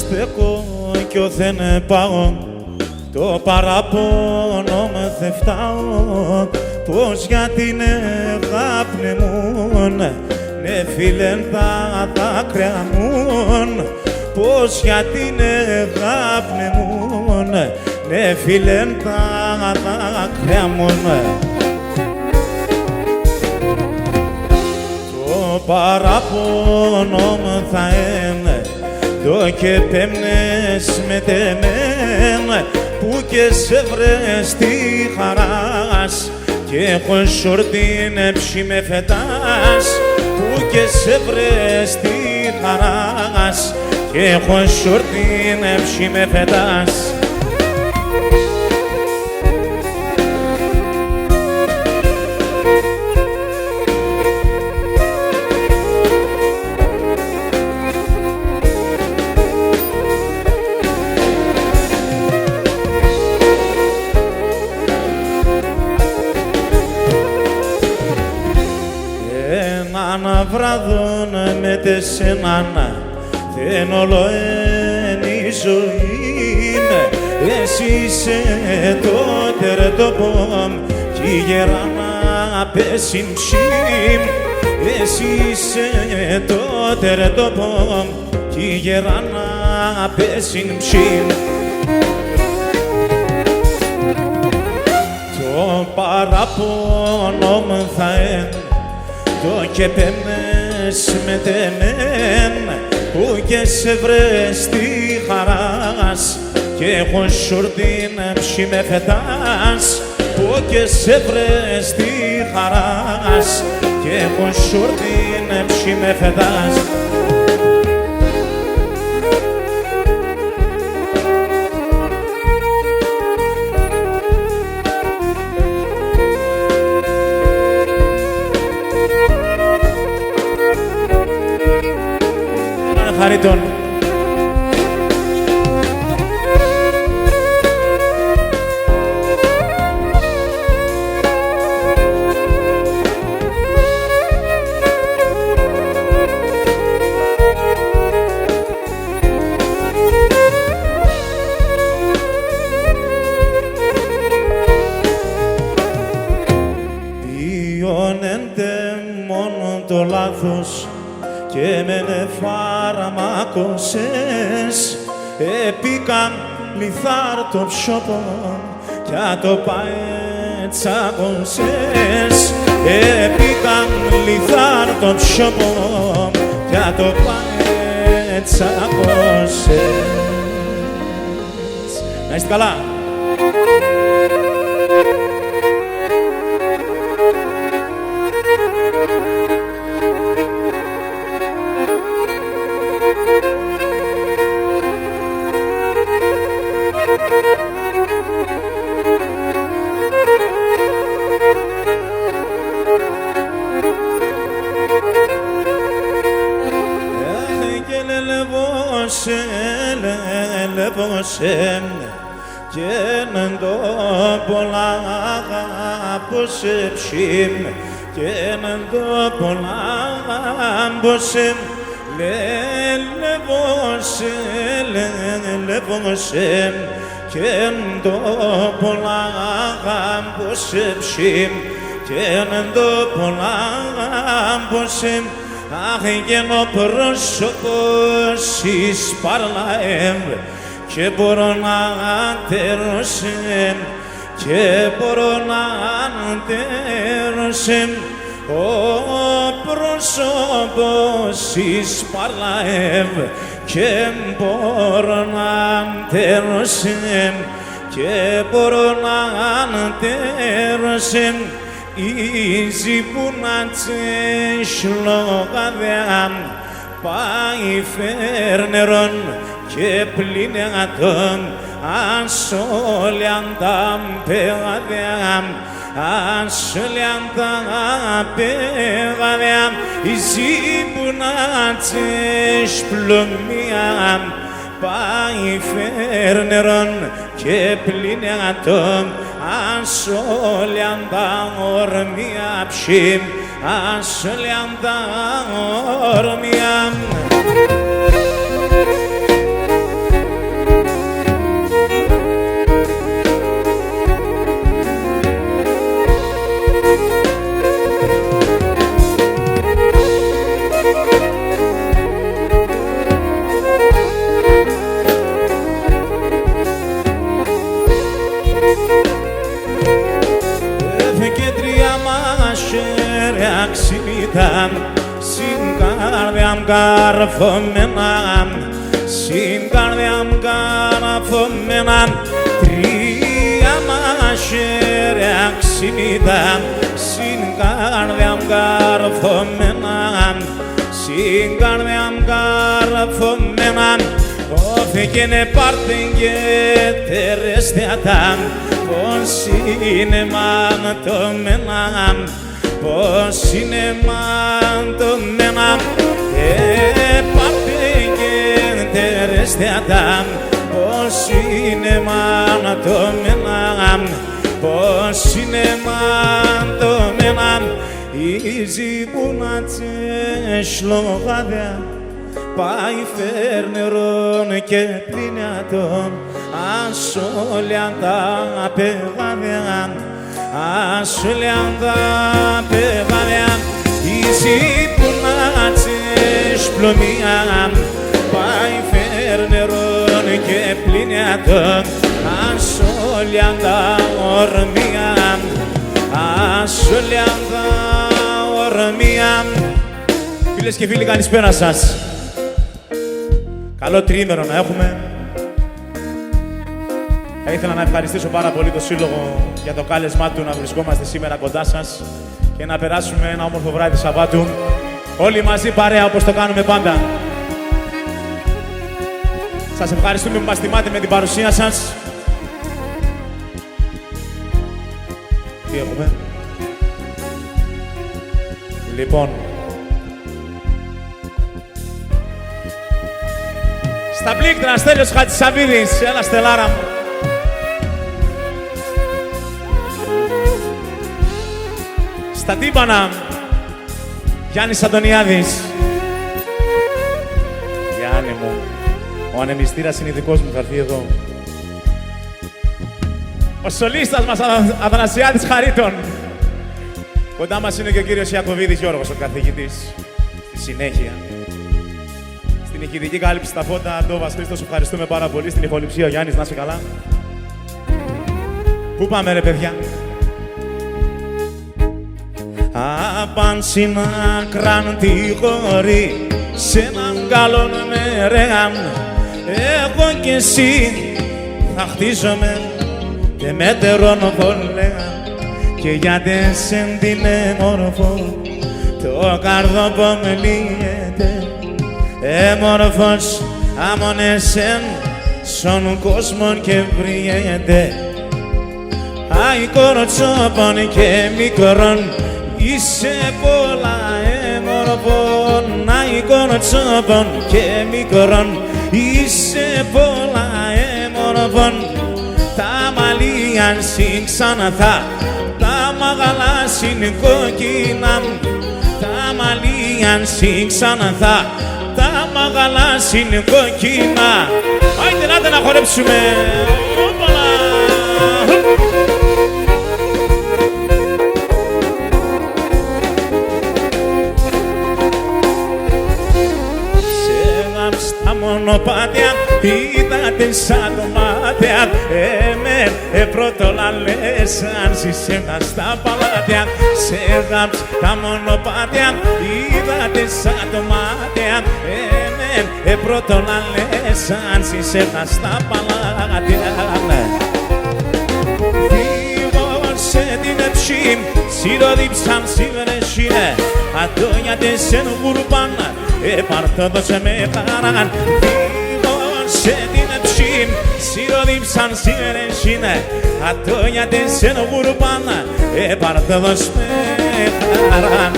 στέκω κι όθεν πάω, το παραπονό με δε φτάω, πως για την αγάπη μου, ναι φίλεν τα δάκρυα μου, πως για την αγάπη μου, ναι φίλεν τα δάκρυα μου. Το παραπονό μου θα είναι το και πέμνες με τεμέν, που και σε βρες τη χαράς και έχω σορτίνεψη με φετάς, που και σε βρες τη χαράς και έχω σορτίνεψη με φετάς. Έναν βράδον με τεσσέναν δεν όλο είναι η ζωή με. Εσύ είσαι το τερτοπόμ κι η γεράνα πέσει ψήμ. Εσύ είσαι το τερτοπόμ κι η γεράνα πέσει ψήμ. Το παραπονό μου θα είναι το και πέμνες με τεμέν, που και σε βρες τη χαράς και έχω σουρτίνεψη με φετάς, που και σε βρες τη χαράς και έχω σουρτίνεψη με φετάς. Χαρίτων. Διώνεται μόνο το λάθος και με φάρμακωσες, επίκαν λιθάρ το ψώπο κι το παετσάκωσες. Επίκαν λιθάρ το ψώπο κι το παετσάκωσες. Να είστε καλά. Λεβώσε και νεν το πολλά αγάπωσε ψήμ, και νεν το πολλά αγάπωσε. Λεβώσε και νεν το πολλά αγάπωσε ψήμ, και νεν το πολλά αγάπωσε. Αχ, γένω πρόσωπος εις παρλαέμ και μπορώ να αντερώσεμ, και μπορώ να αντερώσεμ. Ο πρόσωπος εις παρλαέμ και μπορώ να αντερώσεμ, και μπορώ να αντερώσεμ. Ίζει που να τσέσλογαδεάν πάει φέρνερον και πλήνεγατον ασόλιαν τα πεγαδεάν, ασόλιαν τα πεγαδεάν. Ίζει που να τσέσπλωμιάν πάει φέρνερον και πλήνεγατον ασόλιαν τα ορμία ψήμ, ασόλιαν τα ορμία. καρφωμένα, στην καρδιά μου καρφωμένα, τρία μαχαίρια ξυπνητά, στην καρδιά μου καρφωμένα, στην καρδιά μου καρφωμένα, όφηκενε πάρτεν και τερεστιατά, πως είναι μαντωμένα, πως είναι μαντωμένα, πάρτεν και τερεστιατά, πως είναι μαντωμένα, πως είναι μαντωμένα, ίζει που να τσέσλογαδιά, πάει φέρνερον και πλήνιατον, ασόλιαν τα πεγάδια, ασόλιαν τα πεγάδια, ίζει που να τσέσπλωμία, πάει φέρνερον και πλήνιατον, ασόλιαν τα ορμία, ασόλιαν τα ορμία. Φίλες και φίλοι, καλησπέρα σας. Καλό τριήμερο να έχουμε. Θα ήθελα να ευχαριστήσω πάρα πολύ το Σύλλογο για το κάλεσμά του να βρισκόμαστε σήμερα κοντά σας και να περάσουμε ένα όμορφο βράδυ Σαββάτου όλοι μαζί παρέα όπως το κάνουμε πάντα. Σας ευχαριστούμε που μας τιμάτε με την παρουσία σας. Τι έχουμε? Λοιπόν, στα πλήκτρα, Στέλιος Χατζησαβίδης, έλα Στελάρα μου. Στα τύμπανα, Γιάννης Αντωνιάδης. Γιάννη μου, ο ανεμιστήρας είναι δικός μου, θα έρθει εδώ. Ο σολίστας μας, Αθανασιάδης Χαρίτων. Κοντά μας είναι και ο κύριος Ιακωβίδης Γιώργος, ο καθηγητής. Στη συνέχεια. Στην ηχητική κάλυψη στα φώτα, Αντώβας Χρήστος, ευχαριστούμε πάρα πολύ. Στην ηχοληψία ο Γιάννης, να είσαι καλά. Πού πάμε ρε παιδιά? Απάν συνάκραν τη χωρή, σε έναν καλόν μερέαν, εγώ κι εσύ θα χτίζομαι και μέτερον φωλέαν, και γιατί σεν την έμορφο το καρδόπο με λύεται, έμορφος άμον εσέν στον κόσμο και βριέται. Άι κοροτσόπον και μικρόν, είσαι πολλά έμορφον. Άι κοροτσόπον και μικρόν, είσαι πολλά έμορφον. Τα μαλλία συν ξαναθά, τα μαγαλά συν κόκκινα, τα μαλλία συν ξαναθά, τα μαγαλά συν κόκκινα. Άιντε να να χορέψουμε. Στα μονοπάτια είδατε σαν το μάτια, πρώτο λαλές αν ζήσενα στα παλάτια. Σε γάμψ τα μονοπάτια είδατε σαν το μάτια, πρώτο λαλές αν ζήσενα στα παλάτια. Σε την εψή, σιροδίψαν σιβρεσίνε, αντώνιατε σε νουκουρπάν, επαρτόδωσε με χαράν. Σε την εψή, σιροδίψαν σιβρεσίνε, αντώνιατε σε νουκουρπάν, επαρτόδωσε με χαράν.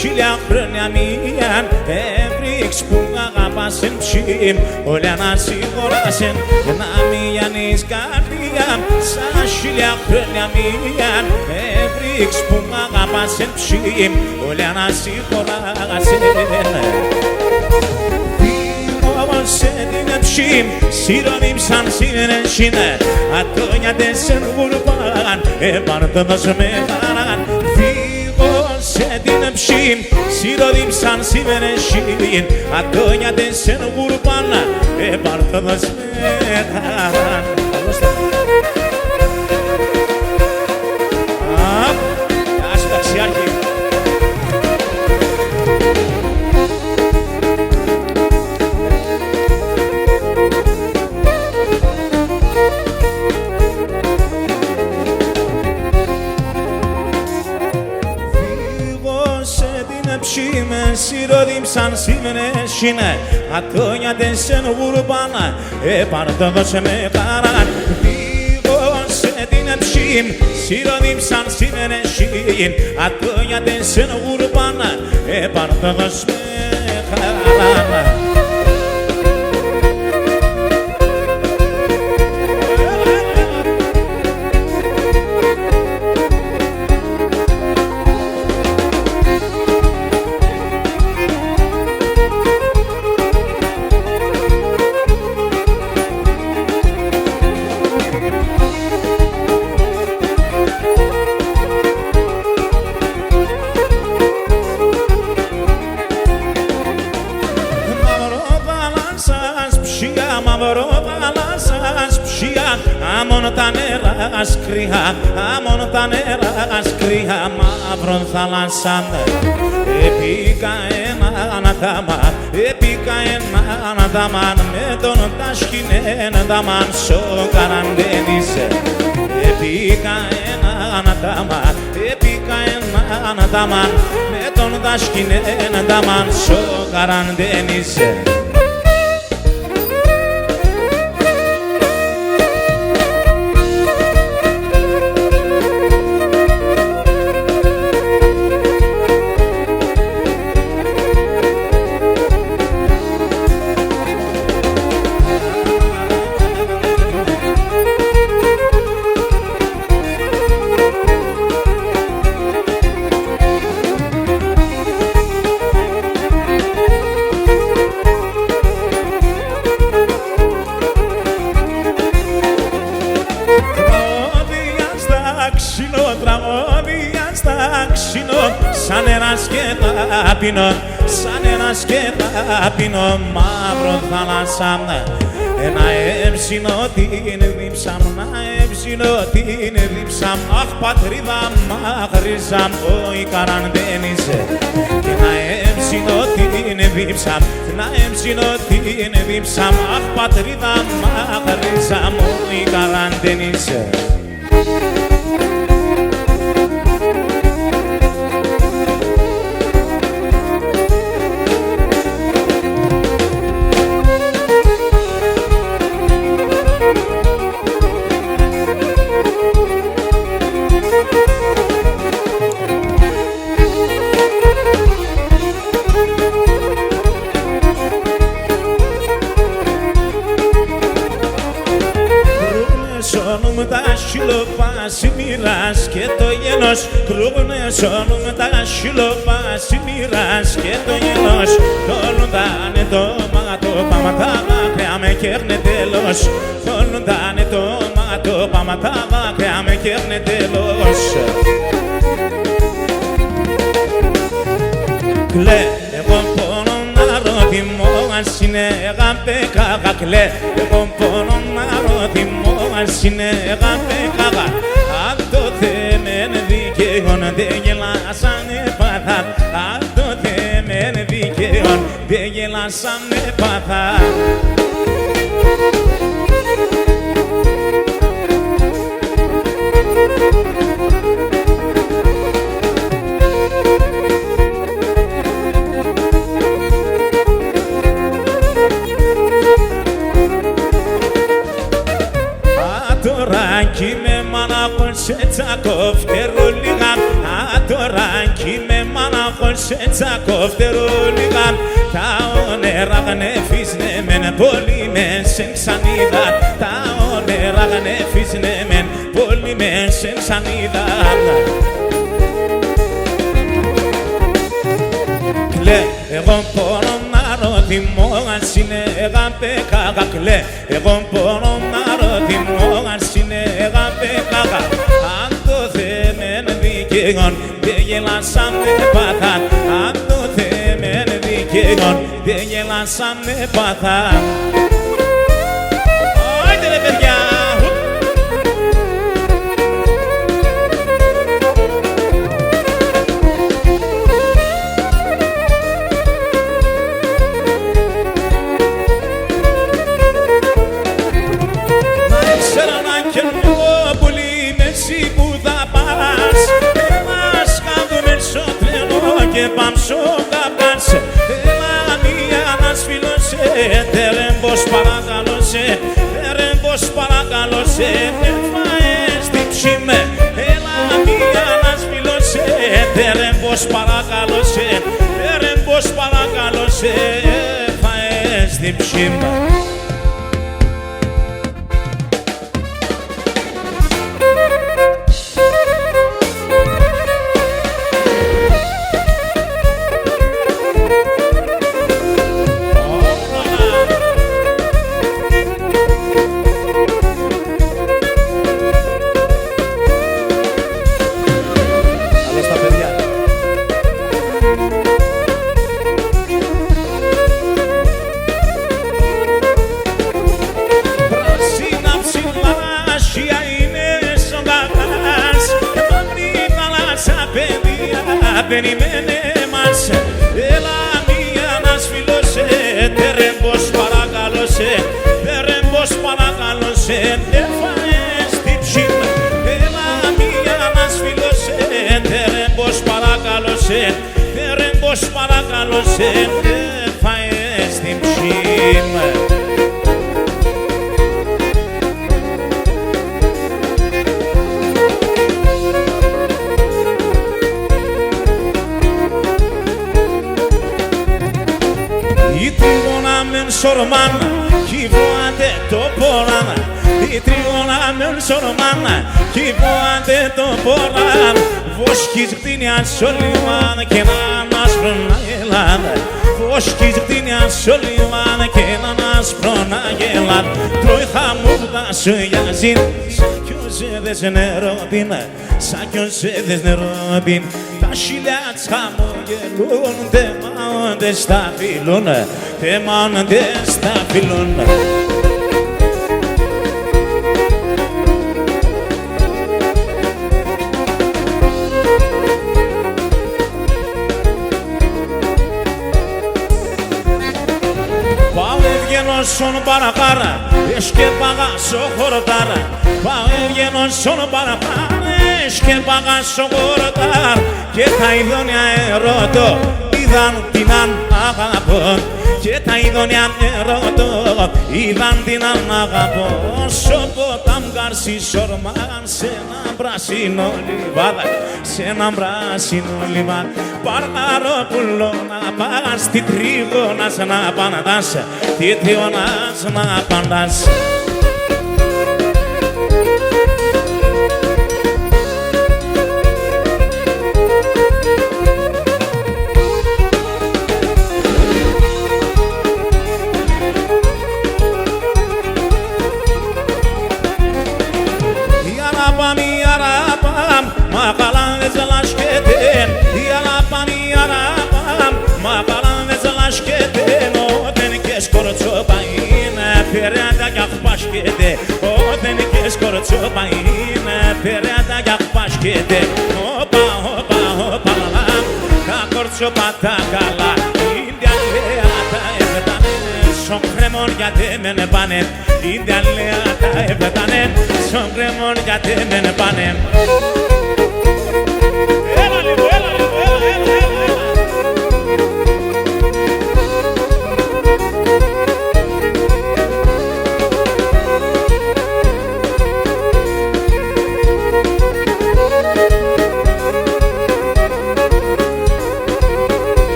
Χίλια χρόνια μίαν έβριξ που αγαπάσεν ψήμ, όλα να συγχωράσεν να μιανείς καρδιά. Σαν χίλια χρόνια μίαν έβριξ που αγαπάσεν ψήμ, όλα να συγχωράσεν. Σε την ψήμ, σιροδίμψαν σιρενσίνε, ατόνια τέσσερ γουρπάν, επαρτοδος μεγάλαν. Φύγω σε την ψήμ, σιροδίμψαν σιρενσίν, ατόνια τέσσερ γουρπάν, επαρτοδος μεγάλαν. Άσου ταξιάρχη. Ψήμε σιροδίμψαν σιμνέσινε, ατόνια τέσσερ γουρπάνα, επαρτοδος μεγάλαν. Φύγω σε την ψήμ, σιροδίμψαν σιμνέσιν, ατόνια τέσσερ γουρπάνα, επαρτοδος μεγάλαν. Άμον τα νερά σκρία, άμον τα νερά σκρία, μαύρον θάλασσαν. Επίκα έναν δαμάν, επίκα έναν δαμάν, με τον τάσκινεν δαμάν σοκαραν δένισε. Επίκα έναν δαμάν, επίκα έναν δαμάν, με τον τάσκινεν δαμάν σοκαραν δένισε. Σαν ένας και ταπεινό, σαν ένας και ταπεινό, μαύρο θάλασσα. Να έψινω την δίψα μου, να έψινω την δίψα μου. Αχ πατρίδα μαχρίζα μου, η καραντένιζε. Και να έψινω την δίψα μου, να έψινω την δίψα μου. Αχ πατρίδα μαχρίζα μου, η καραντένιζε. Σώνουμε τα σιλοπάσιμιλας και το γένος. Κρούγουνε σώνουμε τα σιλοπάσιμιλας και το γένος. Τόλουνταν το μάτο πάμα τα δάκρυα με κέρνε τέλος. Τόλουνταν το μάτο πάμα τα δάκρυα με κέρνε τέλος. Κλέ, εγώ πόνο να ρωτημώ αν συνέγαπε καγακλέ. Εγώ πόνο να ρωτημώ αν συνέγαπε καγα. Αν το θέμεν δικαίων δεν γελάσανε παθά. Αν το θέμεν δικαίων δεν γελάσανε παθά. Ατοράκι με μάναχος σε τσακόφτερο λίγα. Ατοράκι με μάναχος σε τσακόφτερο λίγα. Τα όνερα γνέφισνε μεν πολύ μεν σε ξανίδα. Τα όνερα γνέφισνε μεν πολύ μεν σε ξανίδα. Κλέ, εγώ πόνο να ρωτημώ αν συνέγαπε καγακλέ. Εγώ μπορώ να ρωτημώ αν συνέγαπε καγα. Αν το θέμεν δικαίων δεν γελάσαμε παθάν. Αν το θέμεν δικαίων δεν γελάσαμε παθάν. Άιντε ρε παιδιά! Και πάμψω καπάνσε, έλα μία να σφυλώσε. Τερέμπος παρακαλώσε, τερέμπος παρακαλώσε. Έφαες τύψη με, έλα μία να σφυλώσε. Τερέμπος παρακαλώσε, τερέμπος παρακαλώσε. Έφαες τύψη με. Περιμένε μας, έλα μία να σφυλώσε. Τερέμπος παρακαλώσε, τερέμπος παρακαλώσε. Έφαες τύψη με, έλα μία να σφυλώσε. Τερέμπος παρακαλώσε, τερέμπος παρακαλώσε. Έφαες τύψη με. Sorman, ki voate to poran. I trigona men sorman, ki voate to poran. Voshkiz gdinyan soliman, kenanas pronagelan. Voshkiz gdinyan soliman, kenanas pronagelan. Troi khamuvda suyazin, sakyozedes nerodin, sakyozedes nerodin. Τα σιλιά χαμογελούν, τεμάνονται στα φιλούν, τεμάνονται στα φιλούν. Πάω ευγενώ σον παρακάρα, εσκεπαγάσω χορτάρα. Πάω ευγενώ σον παρακάρα, εσκεπαγάσω χορτάρα. Και τα ειδόνια ερωτώ, είδαν την αν αγαπώ. Και τα ειδόνια ερωτώ, είδαν την αν αγαπώ. Όσο ποτάμ καρσί σορμάν σε ένα πράσινο λιβάδι, σε ένα πράσινο λιβάδι. Παργαρόπουλο να πας, τι τρίγωνας να παντάς, τι τρίγωνας να παντάς. Όταν και σκορτσόπα είναι περάτα για πασκέτε. Όπα, όπα, όπα, τα κορτσόπα τα καλά. Είναι αλέα τα έφτανε, στον κρέμον γιατί μεν πάνε. Είναι αλέα τα έφτανε, στον κρέμον γιατί μεν πάνε. Έλα λίγο, έλα λίγο, έλα, έλα, έλα.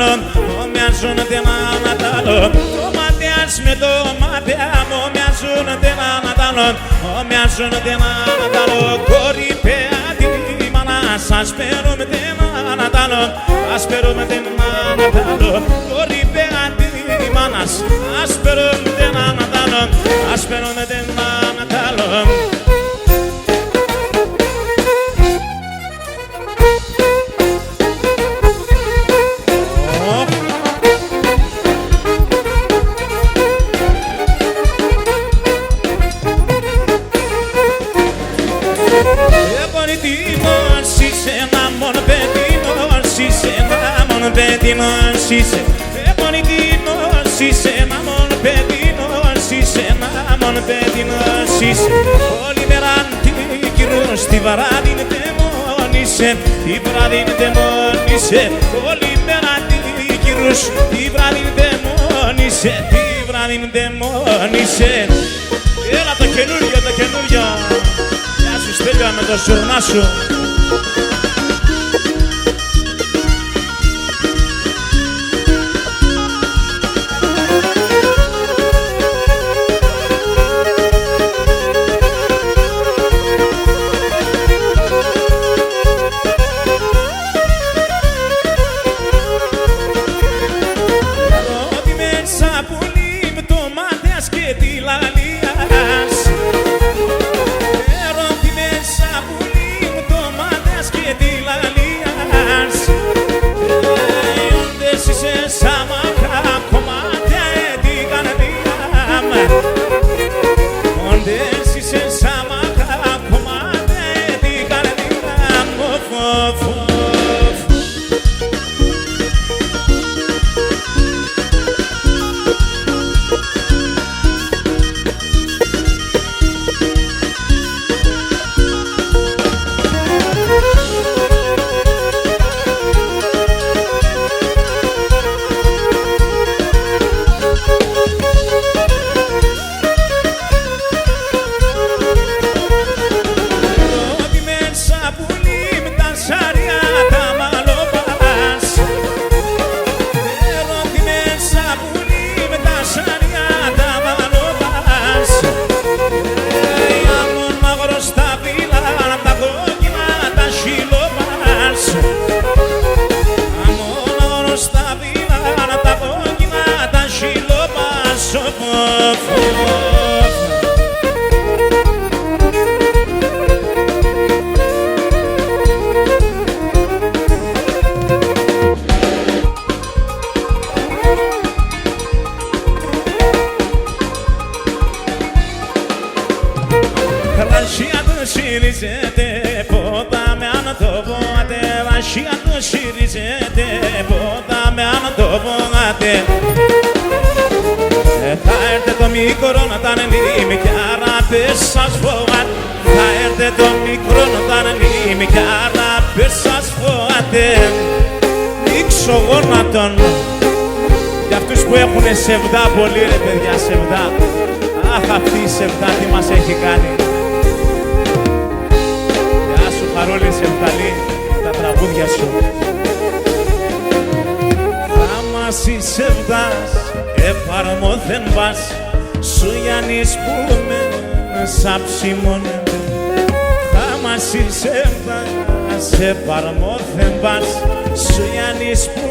άλλο, μοιάζουν ένα τ' άλλο. Το ματιάς με το ματιά μου μοιάζουν ένα τ' άλλο, μοιάζουν ένα τ' άλλο. Κορυφαία τη μάνα, σας παίρνουμε ένα τ' άλλο, σας παίρνουμε ένα τ' άλλο. Κορυφαία τη μάνα, σας παίρνουμε ένα τ' άλλο, σας παίρνουμε ένα τ' άλλο. Είσαι επονητίνος, είσαι ένα μόνο παιδίνος, είσαι ένα μόνο παιδίνος, είσαι όλη μέρα αντίκυρος, τη βράδυ δαιμόνισε, τη βράδυ δαιμόνισε, όλη μέρα αντίκυρος, τη βράδυ δαιμόνισε, τη βράδυ δαιμόνισε. Έλα το καινούριο, το καινούριο, γεια σου Στέλιο με το σουρνά σου. Θα έρθει το μικρό να τα ανεμεί κι αράπες σας φοβάται. Θα έρθει το μικρό να τα ανεμεί κι αράπες σας φοβάται. Νίξω γόνατον για αυτούς που έχουνε σεβδά πολύ ρε παιδιά, σεβδά. Αχ αυτή η σεβδά τι μας έχει κάνει. Γεια σου Χαρόλη Σεβδαλή, τα τραγούδια σου. Θάμας η σεβδάς εφαρμόθεν πας, σου Γιάννης που με σαψιμώνεται. Θάμας η σεβδάς εφαρμόθεν πας, σου Γιάννης που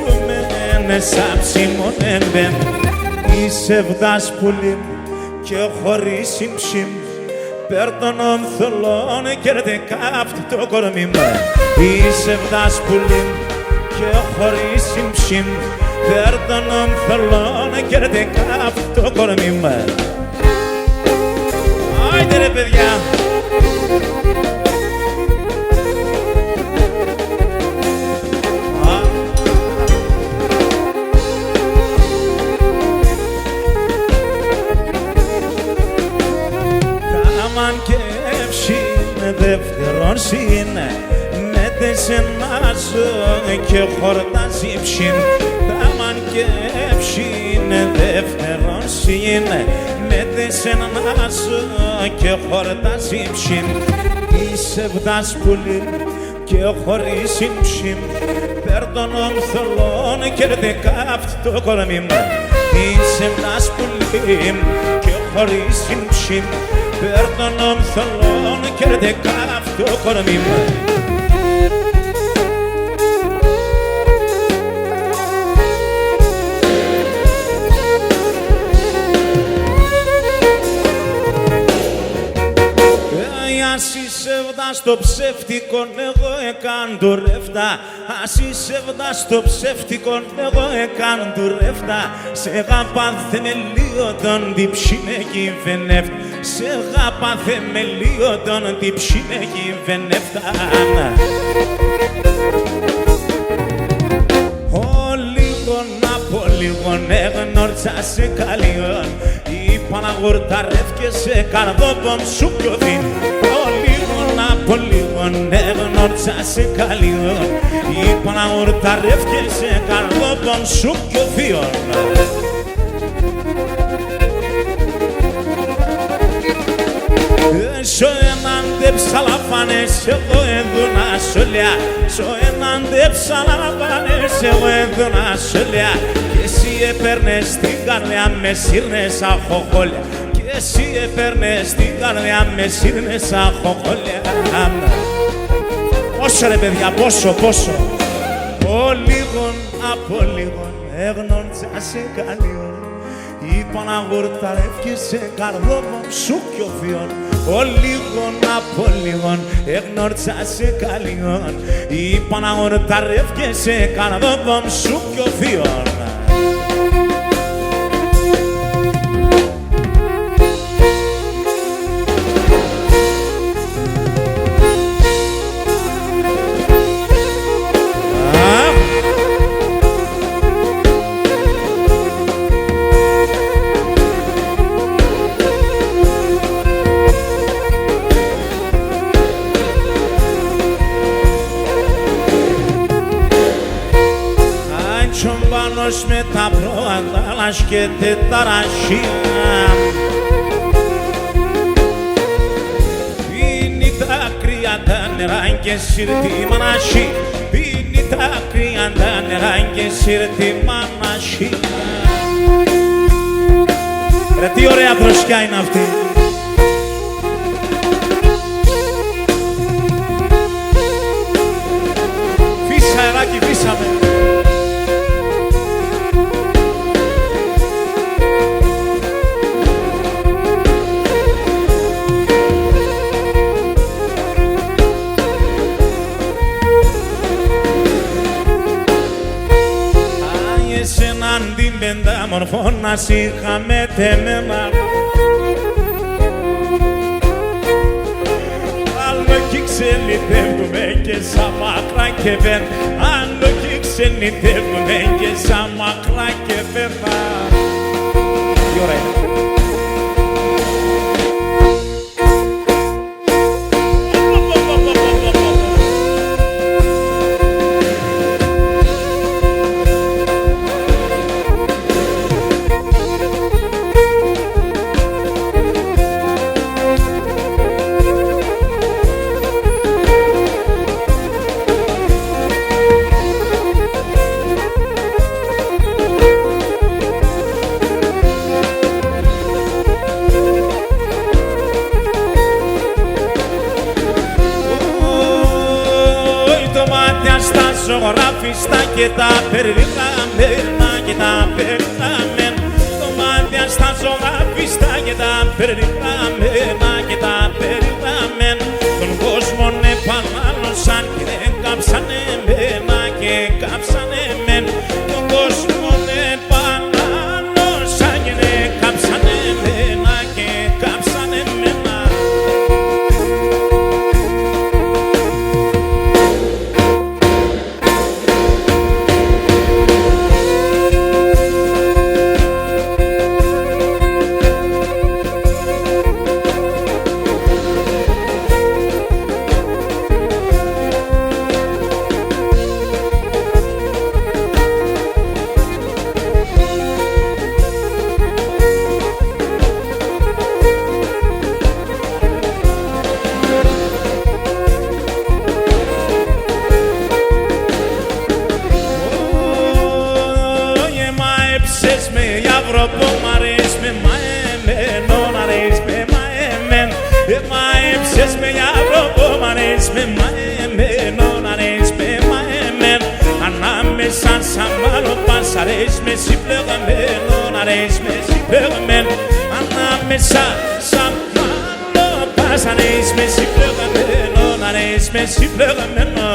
με σαψιμώνεται. Η σεβδάς πουλή και χωρίς συμψήμ, περ των ομθολών κέρδε καύτ το κορμί μου. Η σεβδάς πουλή και χωρίς συμψήμ, περ των ομθολών κέρδε καύτ το κορμί μου. Άιντε ρε παιδιά! Τάμαν και εύσυνε δεύτερον σύνε, μέτεσαι να ζω και χορτάζει ψήν. Τάμαν και εύσυνε δεύτερον σύνε, μέτεσαι να ζω και χορτάζει ψήν. Η σεβδάς πουλή και χωρίς ψήν, Παίρνω θολών και δεκάφτ το κορμί μου. Είσαι ένας πουλί και χωρίς συμψή. Παίρνω θολών και δεκάφτ το κορμί μου. Ας είσαι βδά στο ψεύτικο, εγώ έκαν του ρεύτα. Ας είσαι βδά στο ψεύτικο, εγώ έκαν του ρεύτα. Σε γάπα θεμελίωτον, τι ψήνε κυβενεύτα. Σε γάπα θεμελίωτον, τι ψήνε κυβενεύτα. Ο λίγον από λίγον έγνωρτσα σε καλιόν. Είπα να γουρταρεύκεσαι καρδόπον σου πιωθεί. Ο λίγον από λίγον έγνωρτσα σε καλιόν. Είπα να γουρταρεύκεσαι καρδόπον σου πιωθεί. Σω έναν δε ψαλαφάνες, εγώ έδωνα σολιά. Σω έναν δε ψαλαφάνες, εγώ έδωνα σολιά. Κι εσύ έπαιρνες την καρδιά, με σύρνες αχοχόλια. Κι εσύ έπαιρνες την καρδιά, με σύρνες αχοχόλια. Πόσο ρε παιδιά, πόσο. Ο λίγον από λίγον έγνωρτσα σε καλιόν. Είπα να γουρταρεύκεσαι καρδόμον σου κι ο θείον. Ο λίγον από λίγον έγνωρτσα σε καλιόν. Είπα να γουρταρεύκεσαι καρδόμον σου κι ο θείον. Με τα πρόβατα και τεταραχία πίνει τα κρύα τα νερά και σύρτη μανασί. Πίνει τα κρύα τα νερά και σύρτη μανασί. Ρε τι ωραία δροσιά είναι αυτή. Φύσα αεράκι, φύσαμε. Πέντα μορφώνας είχαμε τεμένα. Άλλο κι ξενιτεύουμε και σαν μακρά και βεν. Άλλο κι ξενιτεύουμε και σαν μακρά και βεν. Τι ώρα είναι. Ζωγράφιστα και τα περιγραμμένα και τα περιγραμμένα. Το μάτια στα ζωγράφιστα και τα περιγραμμένα και τα περιγραμμένα. Τον κόσμο επανάλωσαν και κάψανε εμένα και κάψανε εμένα. Τον κόσμο επανάλωσαν και κάψανε εμένα και κάψανε εμένα. με συμπλεγμένο, με συμπλεγμένο. Ανάμεσα σαν άλλο πας, με συμπλεγμένο, με συμπλεγμένο.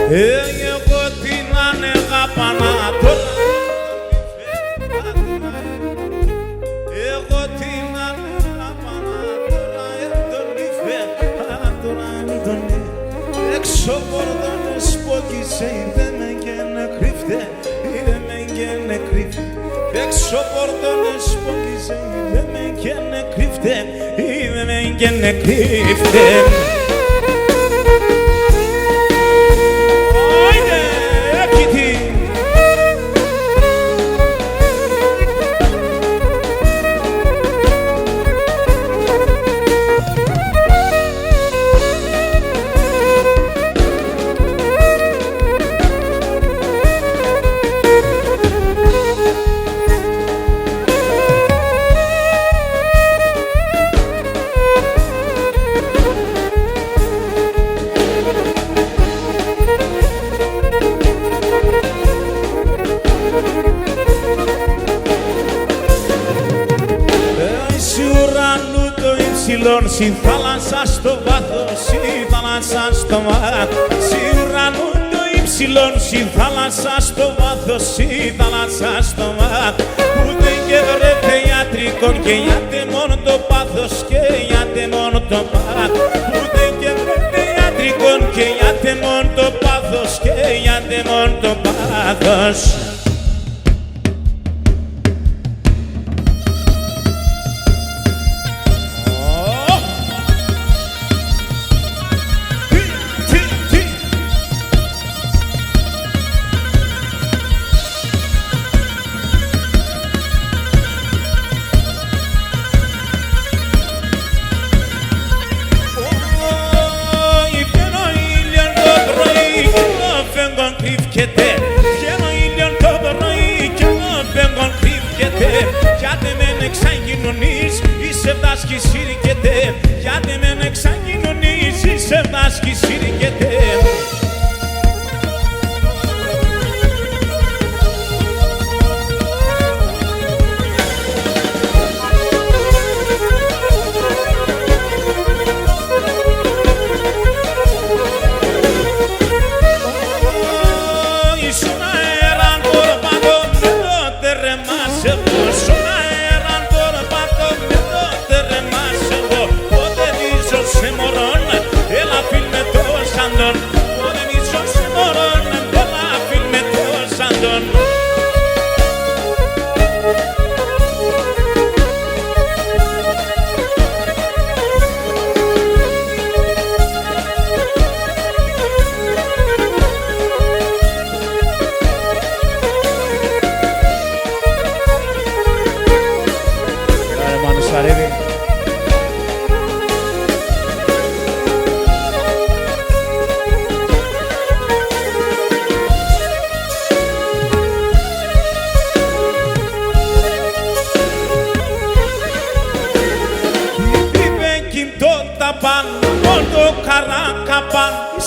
Εγώ την ανεγάπα να τώρα, εγώ την ανεγάπα να τώρα, έντονη φέρα τώρα, έντονη. Έξω πορδόνες πόκισε, είδε με και νεκρύφτε, είδε με και νεκρύφτε. Έξω πορδόνες πόκισε, είδε με και νεκρύφτε, είδε με και νεκρύφτε. Στη θάλασσα στο βάθος, στη θάλασσα στο βάθος. Στη ουρανού το ύψιλον, στη θάλασσα στο βάθος, στη θάλασσα στο βάθος. Ούτε και βρέτε ιατρικών και γιάτε μόνο το πάθος, και γιάτε μόνο το πάθος. Ούτε και βρέτε ιατρικών και γιάτε μόνο το πάθος, και γιάτε μόνο το πάθος. Βγαίνω ήλιον το πρωί κι εγώ μπέγκον κρύβκεται. Γιατί μεν εξαγγινωνείς, είσαι βάσκη σύρκεται. Γιατί μεν εξαγγινωνείς, είσαι βάσκη σύρκεται.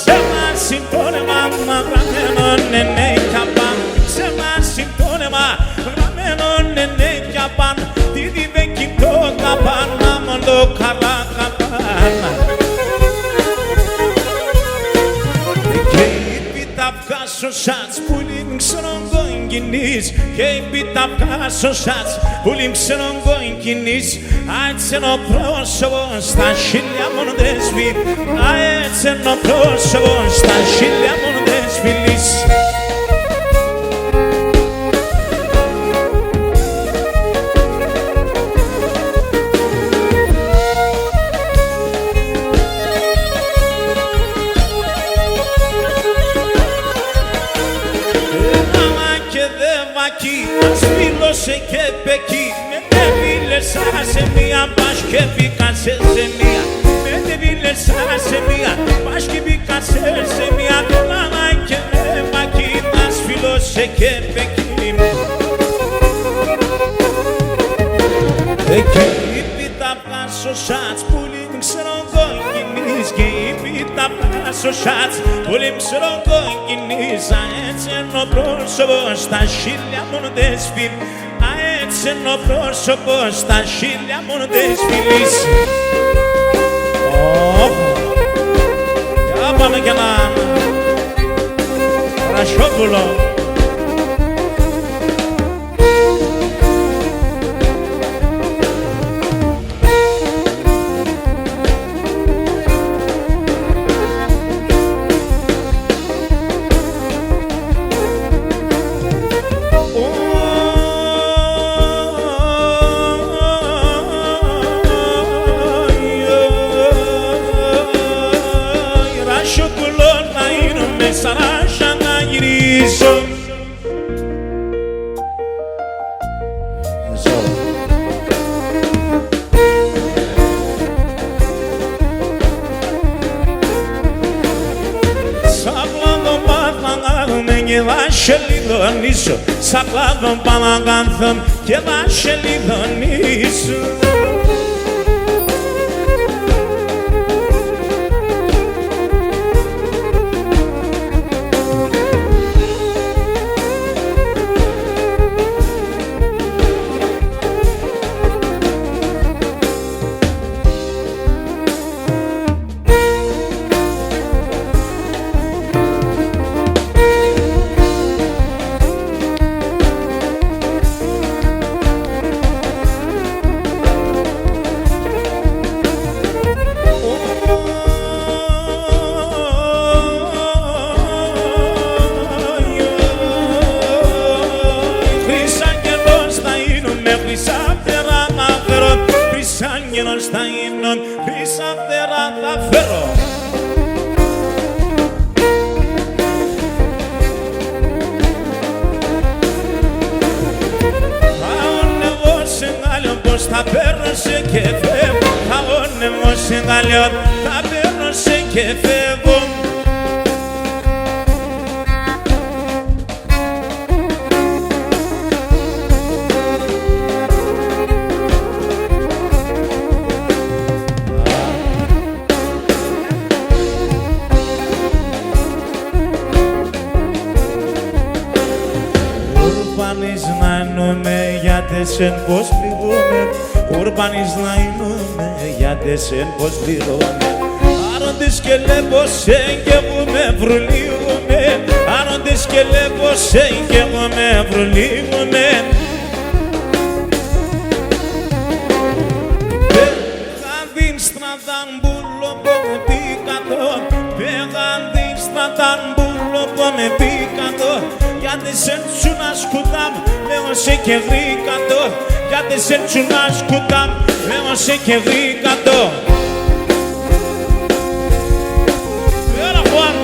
Σε ένα συμπτώνεμα γραμμένο ναι καπάν. Σε ένα συμπτώνεμα γραμμένο ναι καπάν. Τι διβέκει το καπάν, μάμον το καλά καπάν. Και είπε τα βγάσω σάτς που λίμξερον κογκινείς. Και είπε τα βγάσω σάτς που λίμξερον κογκινείς. Έτσι είναι ο πρόσωπος στα χίλια μόνο δεν σβήνει. Έτσι είναι ο πρόσωπος στα χίλια μόνο δεν σβήνει. Άμα και δεν βακεί, ας φίλωσε και πεκεί. Σε μία πας και μπήκα σε μία. Με τεβίλεσα σε μία πας και μπήκα σε μία. Τώρα και με μακίνας φιλώσε και πεκίνη. Εκεί τα πλάσω σάτς πουλί ξέρω κόκκινης και είπε τα πλάσω σάτς πουλί ξέρω κόκκινης έτσι ενώ πρόσωπο στα χίλια μόνο δεν σφίλει έτσι ενώ πρόσωπο στα χίλια μόνο δεν σφίλεις. Για πάμε κι ένα Ρασιόπουλο. Σαράσια να γυρίσω. Σακλάδο πάθαμε και θα σε λιδονίσω. Σακλάδο πάθαμε και θα σε λιδονίσω. Άγγελος θα είναι, χρυσά φτερά θα φέρω. Αγώνευω σε γάλιο πως θα παίρνω σε και φεύγω. Αγώνευω σε γάλιο θα παίρνω σε και φεύγω. Ουρμπανείς να εννοούμε για τεσέν πως πληρώνε. Ουρμπανείς να εννοούμε για τεσέν πως πληρώνε. Άροντες και λέμπος και εγώ με βρουλίγομαι. Άροντες και λέμπος και εγώ με βρουλίγομαι. Πέγαν την στρατάν μπουλο που με πήκατο. Πέγαν την στρατάν μπουλο που με πήκατο. Γιατί σε τσούνα σκουτάμ, λέω σε και βρήκατο. Γιατί σε τσούνα σκουτάμ, λέω σε και βρήκατο. Έλα Χουάν.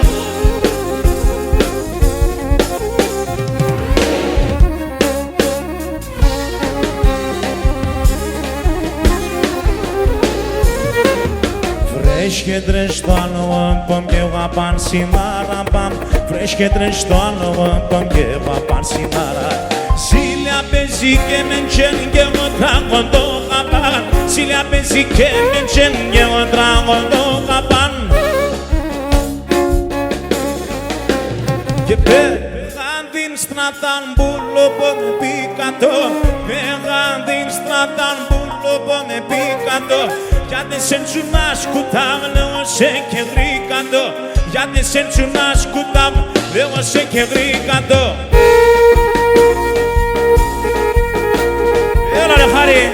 Φρέσκετρε στο άλλο πομ και γαπάν σιμάρα παμ. Φρέσκετρε στο άλλο πομ και γαπάν σιμάρα. Σίλια παίζει και με τσεν και εγώ τραγωντώ γαπάν. Σίλια παίζει και με τσεν και εγώ τραγωντώ γαπάν. Και πέγαν την στρατάν μπουλο που με πήκατο. Πέγαν την στρατάν μπουλο που με πήκατο. Γιατί σε τσουνά σκουτάμ, λέω σε και βρήκατο. Γιατί σε τσουνά σκουτάμ, λέω σε και βρήκατο. Έλα ρε Χάρη.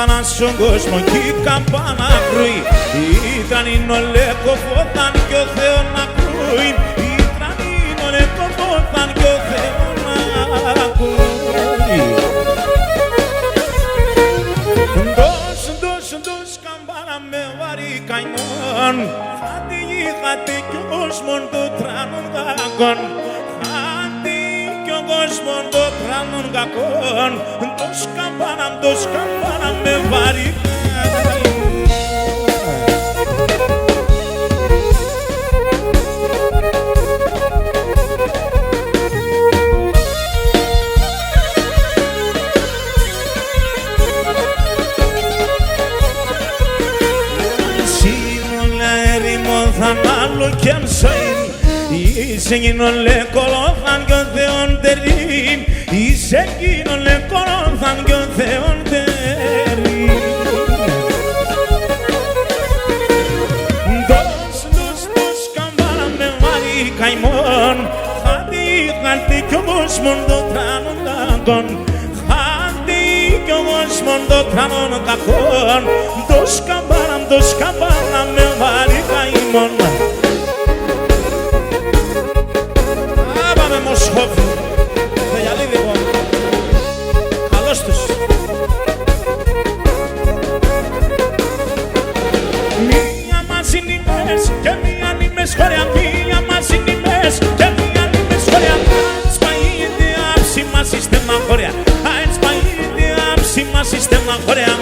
καμπάνα στον κόσμο κι η καμπάνα κρούει. Ήταν είναι λεκοφόταν κι ο Θεός να κρούει. Ήταν είναι λεκοφόταν κι ο Θεός να κρούει. Ντος καμπάνα με βαρύ καημόν. Χάτη κι ο κόσμον το τράνον κακόν. Χάτη κι ο κόσμον το τράνον κακόν. Ντος καμπάνα με βαρύ καημόν. Και ψωήν, είσαι εκείνον λεκολόθαν κι ο Θεόν τερήν. Είσαι εκείνον λεκολόθαν κι ο Θεόν τερήν. Δος καμπάνα με βαρύ καημόν. Χάτη κι ο κόσμον το τράνον κακόν. Χάτη κι ο κόσμον το τράνον κακόν. Δος καμπάνα με βαρύ καημόν. Πάμε Μοσχόφι, το γυαλί λοιπόν, καλώς τους. Μία μας είναι οι μες και μία είναι οι μες χωριά. Μία μας είναι οι μες και μία είναι οι μες χωριά. Έτσι πάει η διάψη μας η στεναχώρια. Έτσι πάει η διάψη μας η στεναχώρια.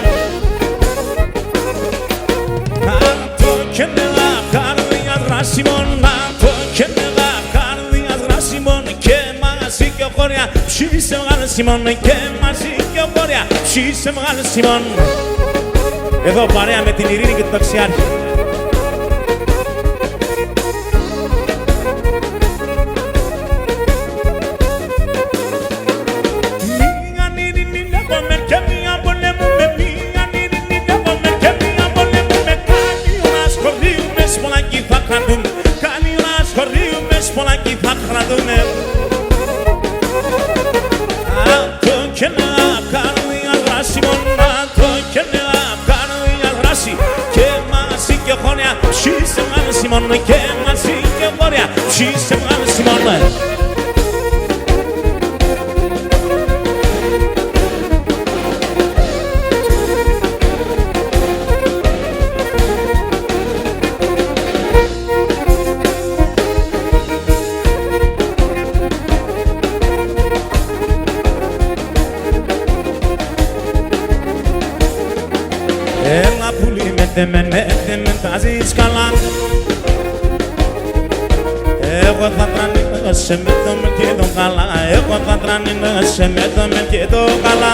Άτο και νελά καρδιά δράσιμον. Άτο και νελά καρδιά δράσιμον. Και μαζί και ο χώρια ψήσε μεγάλο Σιμών. Και μαζί και ο χώρια ψήσε μεγάλο Σιμών. Εδώ παρέα με την Ειρήνη και τον Ταξιάρχη. Και μαζί και βόρεια ψήσε μεγάλο Σιμών. Έλα πουλί με τάζεις καλά. Εγώ θα τρανίνεσαι με το μεν και το καλά. Εγώ θα τρανίνεσαι με το μεν και το καλά.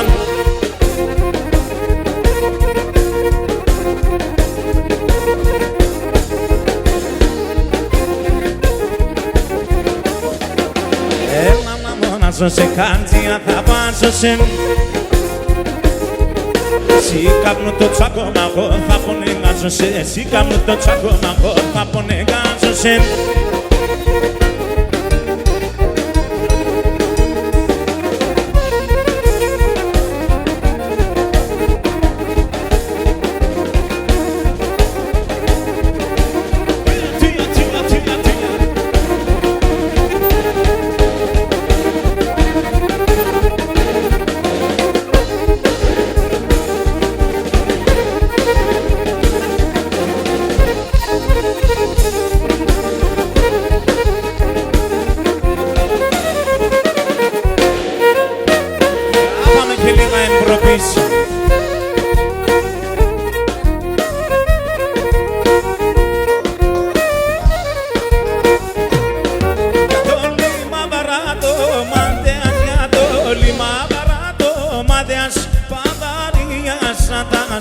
Έλα να μόναζω σε κάντζια θα βάζω σε. Εσύ κάπνου το τσάκωμα εγώ θα πονεγάζω σε. Εσύ κάπνου το τσάκωμα εγώ θα πονεγάζω σε.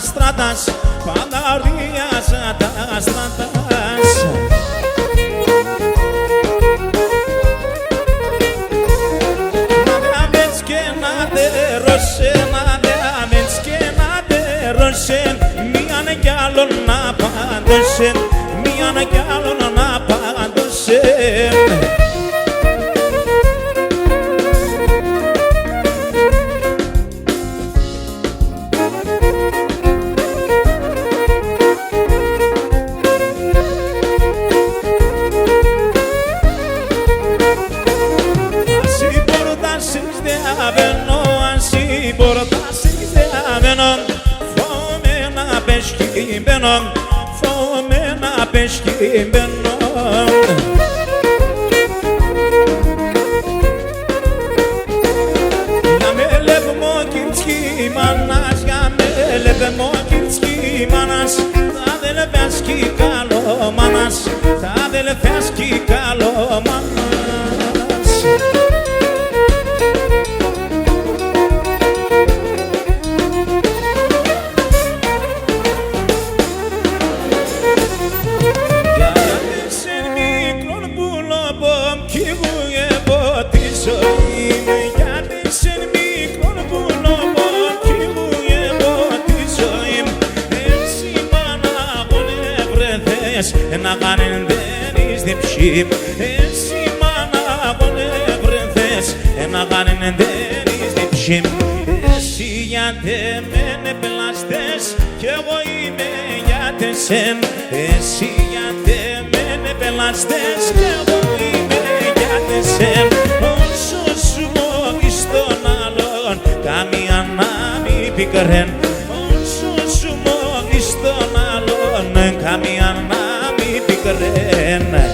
Στράτας, Πανταρίας τα στράτας. Να δες και να τερώσαι, να δες και να τερώσαι. Μίαν κι άλλον να πάντωσε, μίαν κι άλλον να πάντωσε. Así portasses de aveno, así portasses de aveno. Fome na pesque beno, fome na pesque beno. Ya me levo mokinski manas, ya me levo mokinski manas. Ta dele peski kalo manas, ta dele peski kalo manas. Να κάνουν δένεις διψή. Εσύ μάνα πονευρεθές να κάνουν δένεις διψή. Εσύ γιατί με πελαστές κι εγώ είμαι γιατί σεν. Εσύ γιατί με πελαστές κι εγώ είμαι γιατί σεν. Όσο σου μόβεις τον άλλον καμία να μη πικρέν. Όσο σου μόβεις τον άλλον καμία να Κρένα.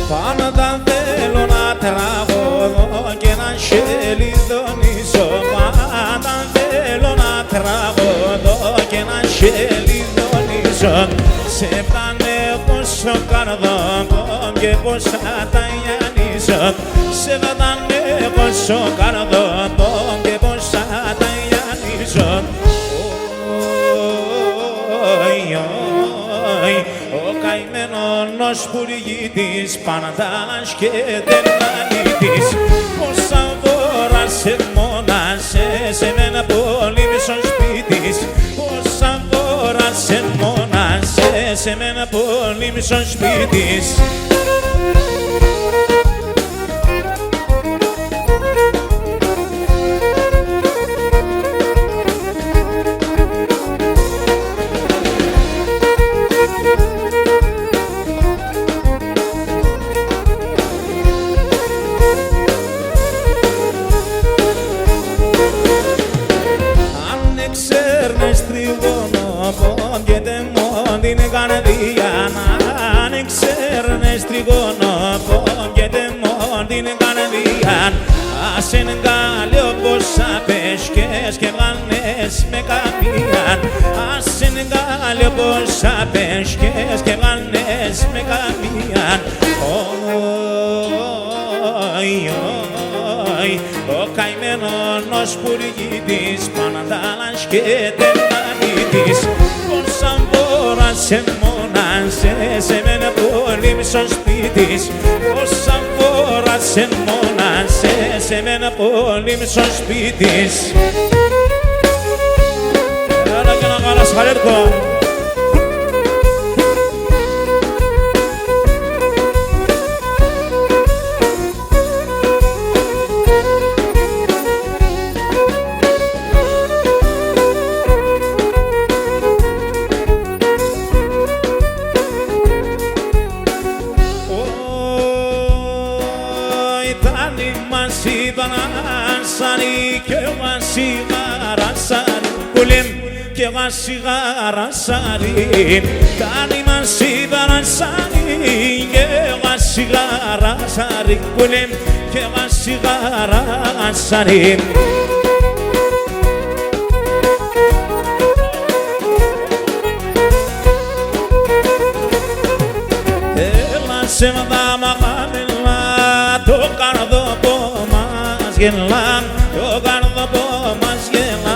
Πάντα θέλω να τραγωδώ και να σελιδονίσω. Και να σελιδονίσω. Σε φτάνε πόσο καρδό και πόσα τα γιαννίζω. Σε φτάνε πόσο καρδό και πόσα τα γιαννίζω. Ο καημένος πουργίτης Πανατάλας και Τερνανίτης. Πόσα δώρα σε μόνασε σε μένα πολύ μισό σπίτης. Πόσα δώρα σε μόνασε σε μένα πολύ μισό σπίτης. Την καρδιά αν ξέρνες τριγώνω και τεμόν την καρδιά. Ας εγκάλιο πως απέσκες και βγάλνες με καμία. Ας εγκάλιο πως απέσκες και βγάλνες με καμία. Ο καημένος πουργίτης Πανατάλας και Τερνανίτης. Πόσα φορά σε μόνασε σε μένα πολύ μισό σπίτης. Πόσα φορά σε μόνασε σε μένα πολύ μισό σπίτης. Έλα και να καλάς χαρέρκο. Και εγώ σιγάρα σάρι, κάνει μας σίγαρα σάρι. Και εγώ σιγάρα σάρι, και εγώ σιγάρα σάρι. Έλα σε μαδάμα χαμηλά, το καρδόπο μας γελά, το καρδόπο μας γελά.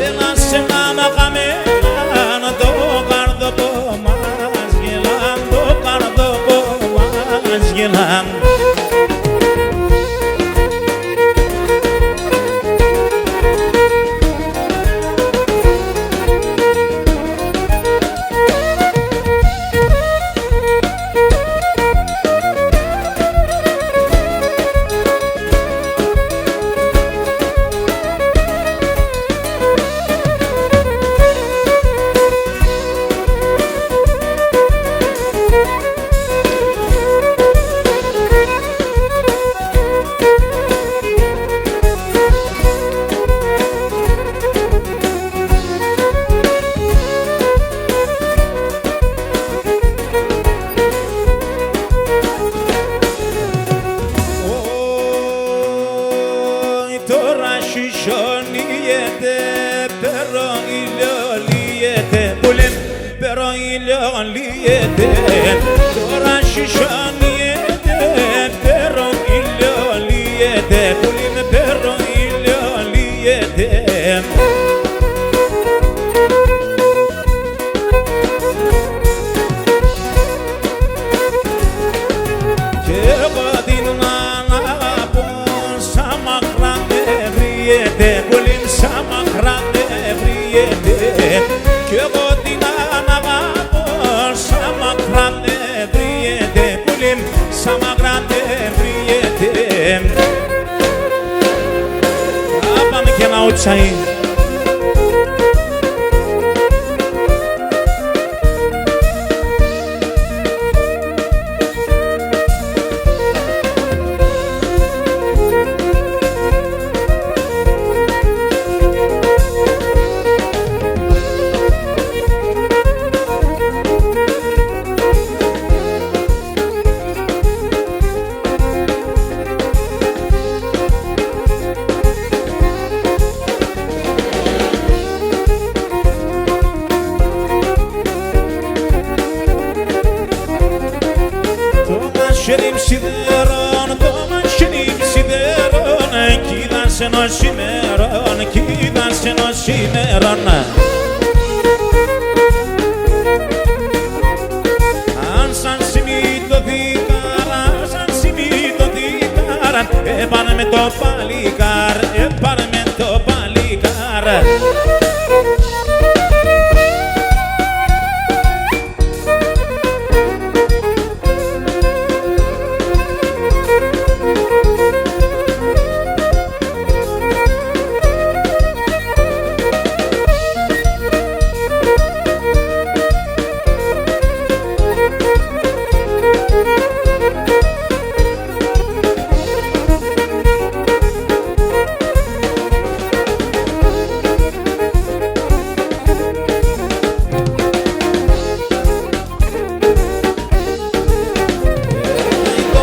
Έλα σε μαδάμα χαμηλά, το καρδόπο μας γελά, το καρδόπο μας γελά. λύεται, που λέμε περό ήλιο λύεται, τώρα σισονιέται, περό ήλιο λύεται, που λέμε περό ήλιο λύεται. Και εγώ την αγαπώ, σαν μακρά με βριέται, που λέμε σαν μακρά με βριέται. Κι εγώ την αγαπώ, σαν μακρά με βριέται, που λέμε σαν μακρά με βριέται. Πάμε και ένα ούτσαί. Μαχαίριμ σιδερών, το μαχαίριμ σιδερών, κοίτας ενός ημερών, κοίτας ενός ημερών. Αν σαν σημεί το δίκαρα, σαν σημεί το δίκαρα, έπανε με το παλικάρ, έπανε με το παλικάρ.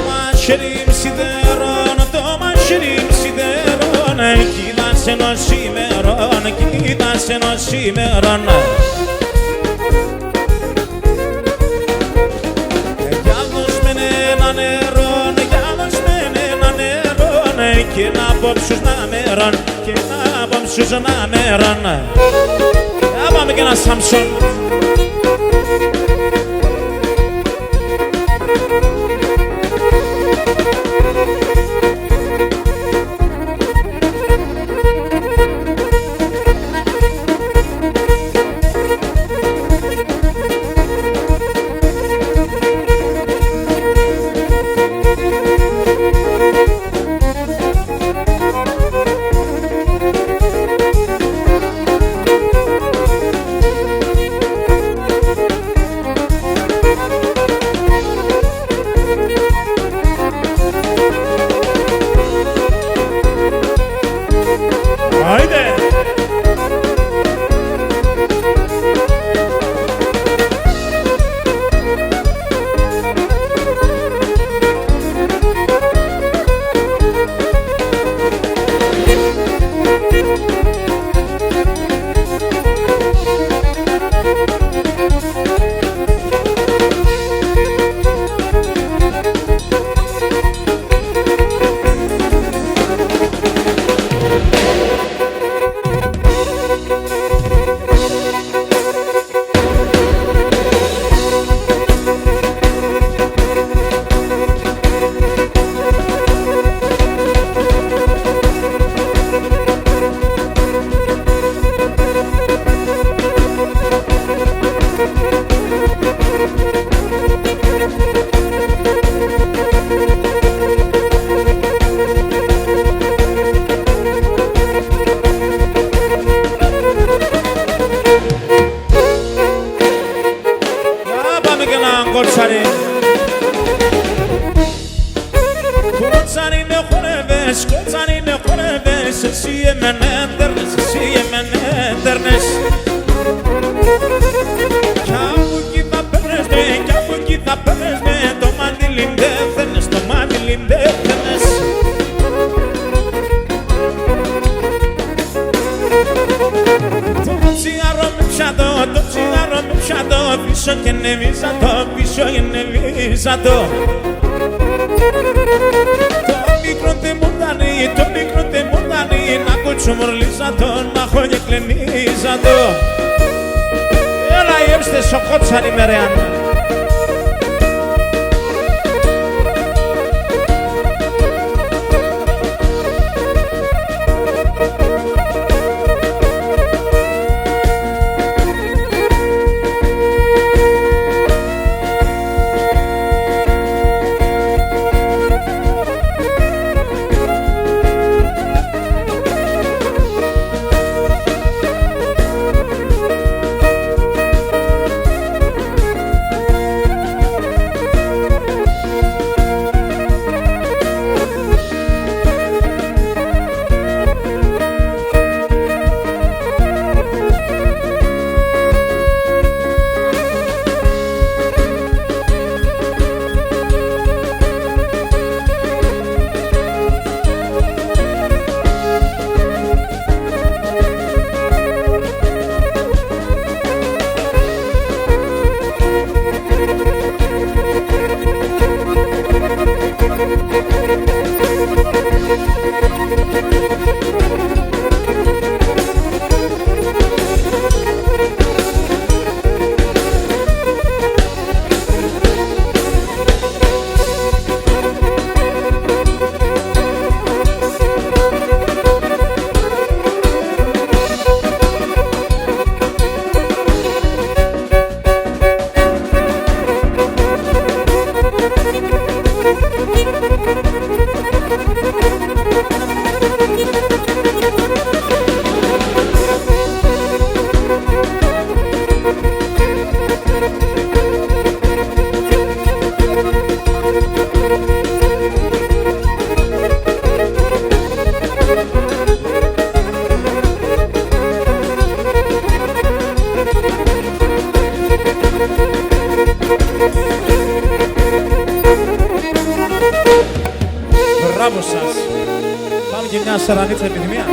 Μαχαίριμ σιδερών, το μαχαίριμ σιδερών, κοίτας ενός ημερών, κοίτας ενός ημερών. Για δώσ' με ένα νερόν, για δώσ' με ένα νερόν, και να απόψους να μερών, και να απόψους να μερών. Για πάμε και ένα Σάμσον. Haydi! Κοτσάρι με χορεύες, κοτσάρι με χορεύες, εσύ εμένα έδερνες, εσύ εμένα έδερνες. Κι από εκεί θα παίρνες με, κι από εκεί θα παίρνες με, το μάντιλι δεν θέλες, το μάντιλι δεν θέλες. Το τσιάρο με πιάτο, το τσιάρο με πιάτο, πίσω και νεβίζα το, πίσω και νεβίζα το. Το μικρό τε μου δάνει, το μικρό τε μου δάνει, να κουτσομορλίζα το, να έχω και κλενίζα το. Έλα έψτε σοκότσαρι με ρεάν. Μπράβο σας. Πάμε και μια σαρανίτσα επιθυμία.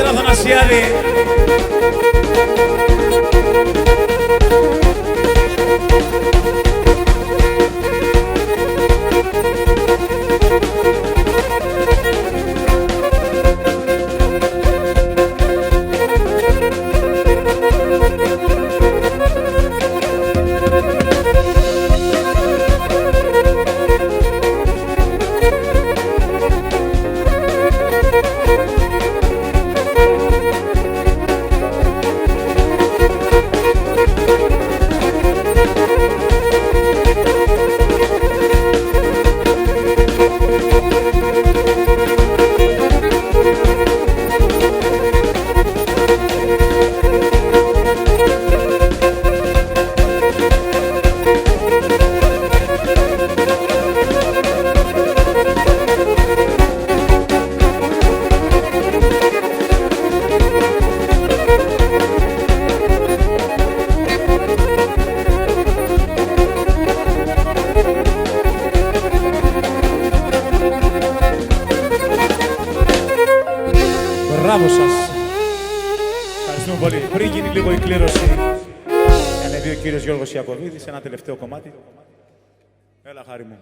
Αθανασιάδη. Μπράβο σας. Ευχαριστούμε πολύ. Πριν γίνει λίγο η κλήρωση, ανέβει ο κύριος Γιώργος Ιακωβίδης, ένα τελευταίο κομμάτι. Έλα, χάρη μου.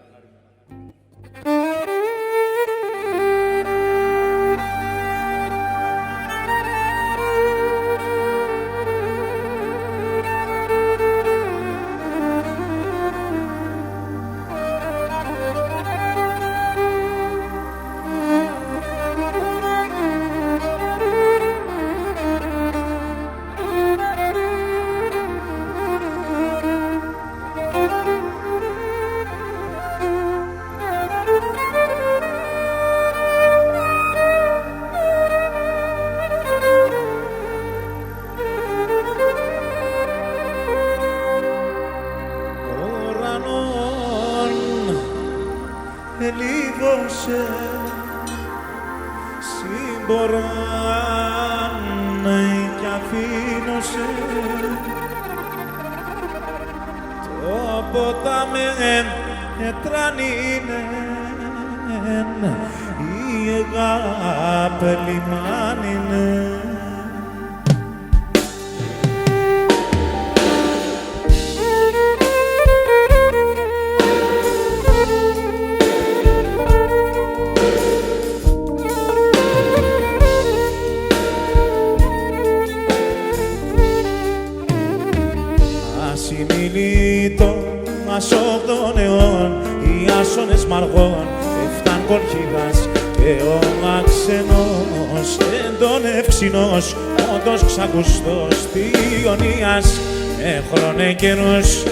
αφήνωσε, συμποράνε κι αφήνωσε, το ποτάμι τρανίνε, η αγάπη λιμάνινε. Ασημιλήτω ασόγδων αιών, οι άσονες μαργών εφτάν κολχίδας και ο αξενός εντών ευξηνός, όντως ξακουστός Ιωνίας με χρόνε καιρούς,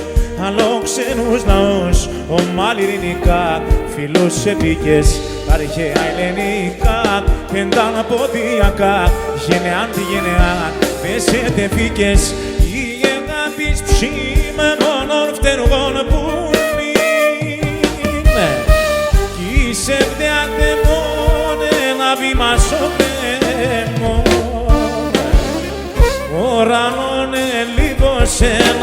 αλλόξενους ναούς, ομάλι ειρηνικά, φιλούς επίκες, τα αρχαία ελληνικά, εντάν ποδιακά, γενεάν τη γενεάν, μεσέτε φύκες, πεις ψήμε μόνον φτεργών πουλήν, κι είσαι βδεάτε μόνε να βήμα στο κρέμο, ουρανόν ελίβωσεν,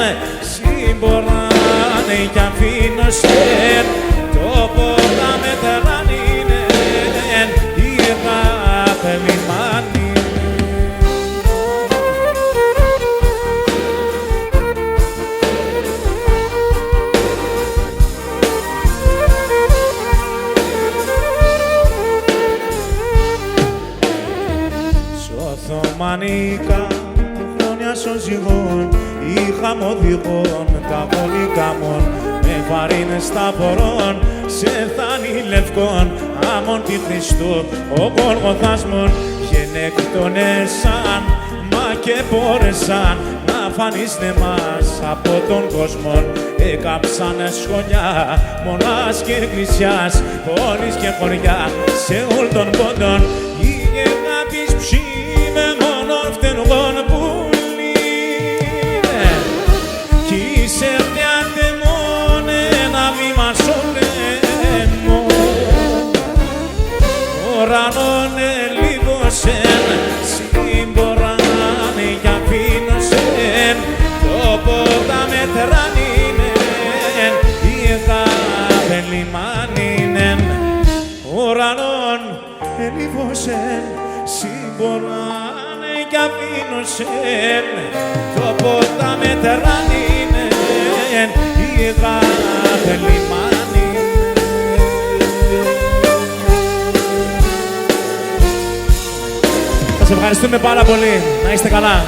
συμποράνε κι αφήνωσεν, το πότα μετρανίνεν, η αγάπη λιμάνι. Οθωμανικά χρόνια των ζυγών, ή χαμοδηγών, τα πολυκάμων, με βαρύνες ταπορών, σε θάνη λευκών, άμον τη Χριστού, ο Γολγοθάσμων, γενεκτονέσαν, μα και πόρεσαν, να φανείστε μας από τον κόσμο, έκαψανε σχολιά, μονάς και εκκλησιάς, πόλεις και χωριά, σε όλ των πόντων, η αγάπης ψήμε μόνον φτεργών πουλήν, κι είσαι βδεάτε μόνε ένα βήμα στο κρέμο, ουρανόν ελίβωσεν, συμποράνε κι αφήνωσεν, το πότα μετρανίνεν, η αγάπη λιμάνινεν, ουρανόν ελίβωσεν, συμποράνε κι αφήνωσεν, το πότα μετρανίνεν, η αγάπη λιμάνινεν. Σας ευχαριστούμε πάρα πολύ. Να είστε καλά.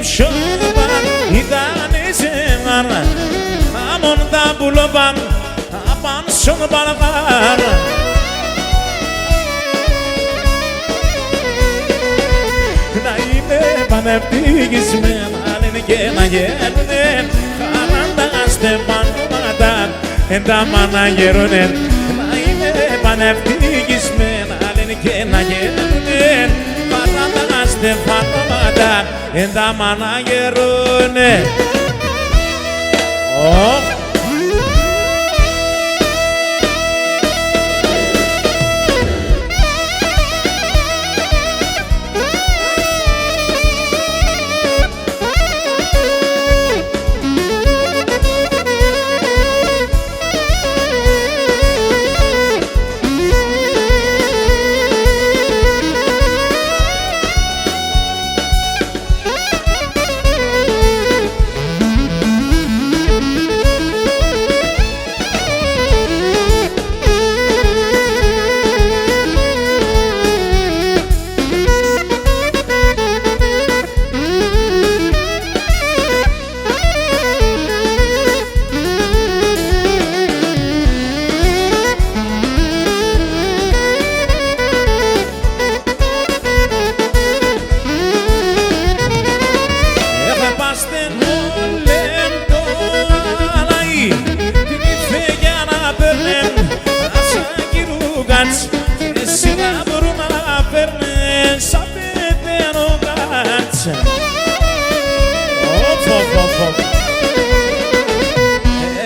ψώπαν ήταν ζευγάρα αμόν τα πουλόπαν απάν στον παραγάρα να είναι πανευτυχισμένα λένε και να γέρουνε χαράντα στεφανόματα εν τα μάνα γέρουνε να είναι πανευτυχισμένα λένε και να γέρουνε χαράντα στεφανόματα εν τα μάνα γέρουνε.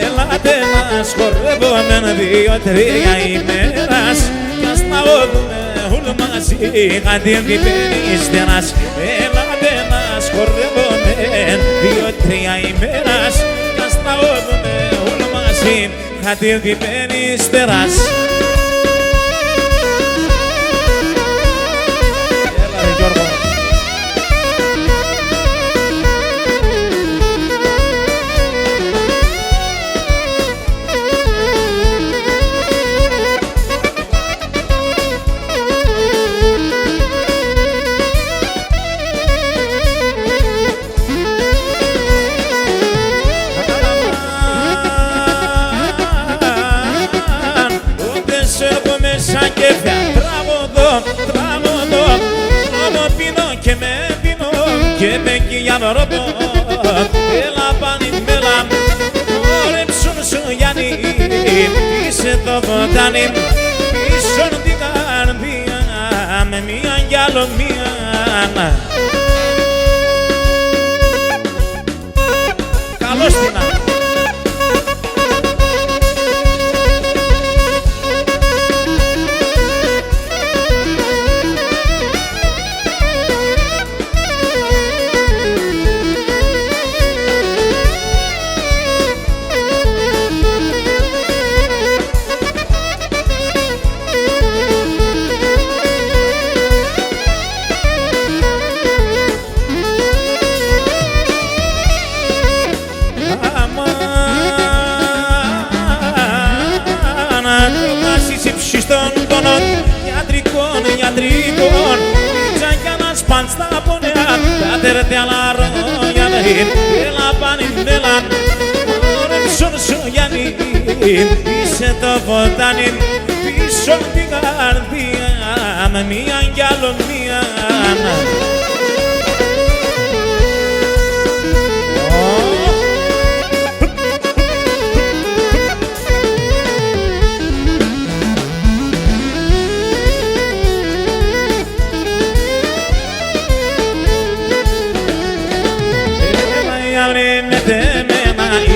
Έλατε να σκορεύομεν 2-3 ημέρας κι ας να όδουμε όλοι μαζί κατ' την περίστερας. Έλατε να σκορεύομεν 2-3 ημέρας κι ας να όδουμε όλοι μαζί κατ' την περίστερας. Έλα ρε Γιώργο. Σαν κέφια τραγωδώ, μόνο πίνω και με πίνω και με κυγιανοροπώ. Έλα πάνι μέλα, όρεψον σου Γιάννη, είσαι το ποτάνι, πίσω την καρδία με μία κι άλλο μία. Καλώς την άκρη. Των τόνων ιατρικών Μίξαν κι ένας παν στα πονέα τα τερτιαλά ρόγια δεχήν έλα πάνι μέλα όρεψον σου Γιάννη είσαι το ποτάνι πίσω την καρδία με μία κι άλλο μία.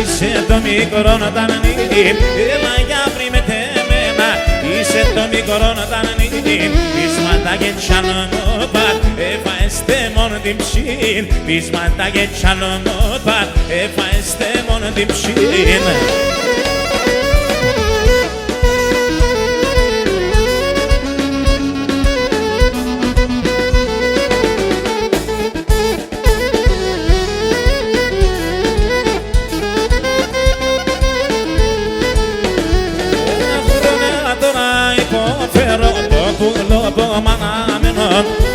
Είσαι το μικρό να τα νύχει, έλα για βρει με τεμένα. Είσαι το μικρό να τα νύχει, πείσματα και τσαλμόπατ, έφαεστε μόνο την ψήν. Πείσματα και τσαλμόπατ, έφαεστε μόνο την ψήν.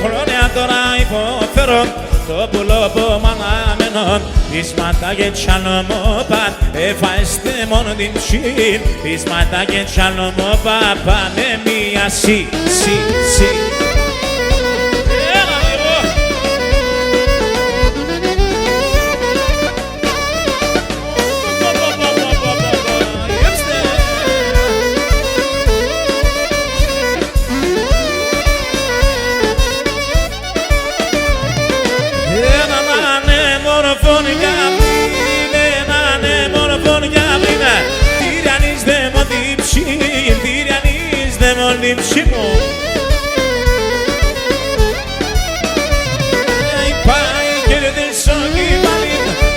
Χρόνια τώρα υποφέρω το πουλό που μ' ξένον πείσματα και κι άλλο μου παν εφάεστε μόνο την ψήν πείσματα και κι άλλο μου παν πάμε μία σι.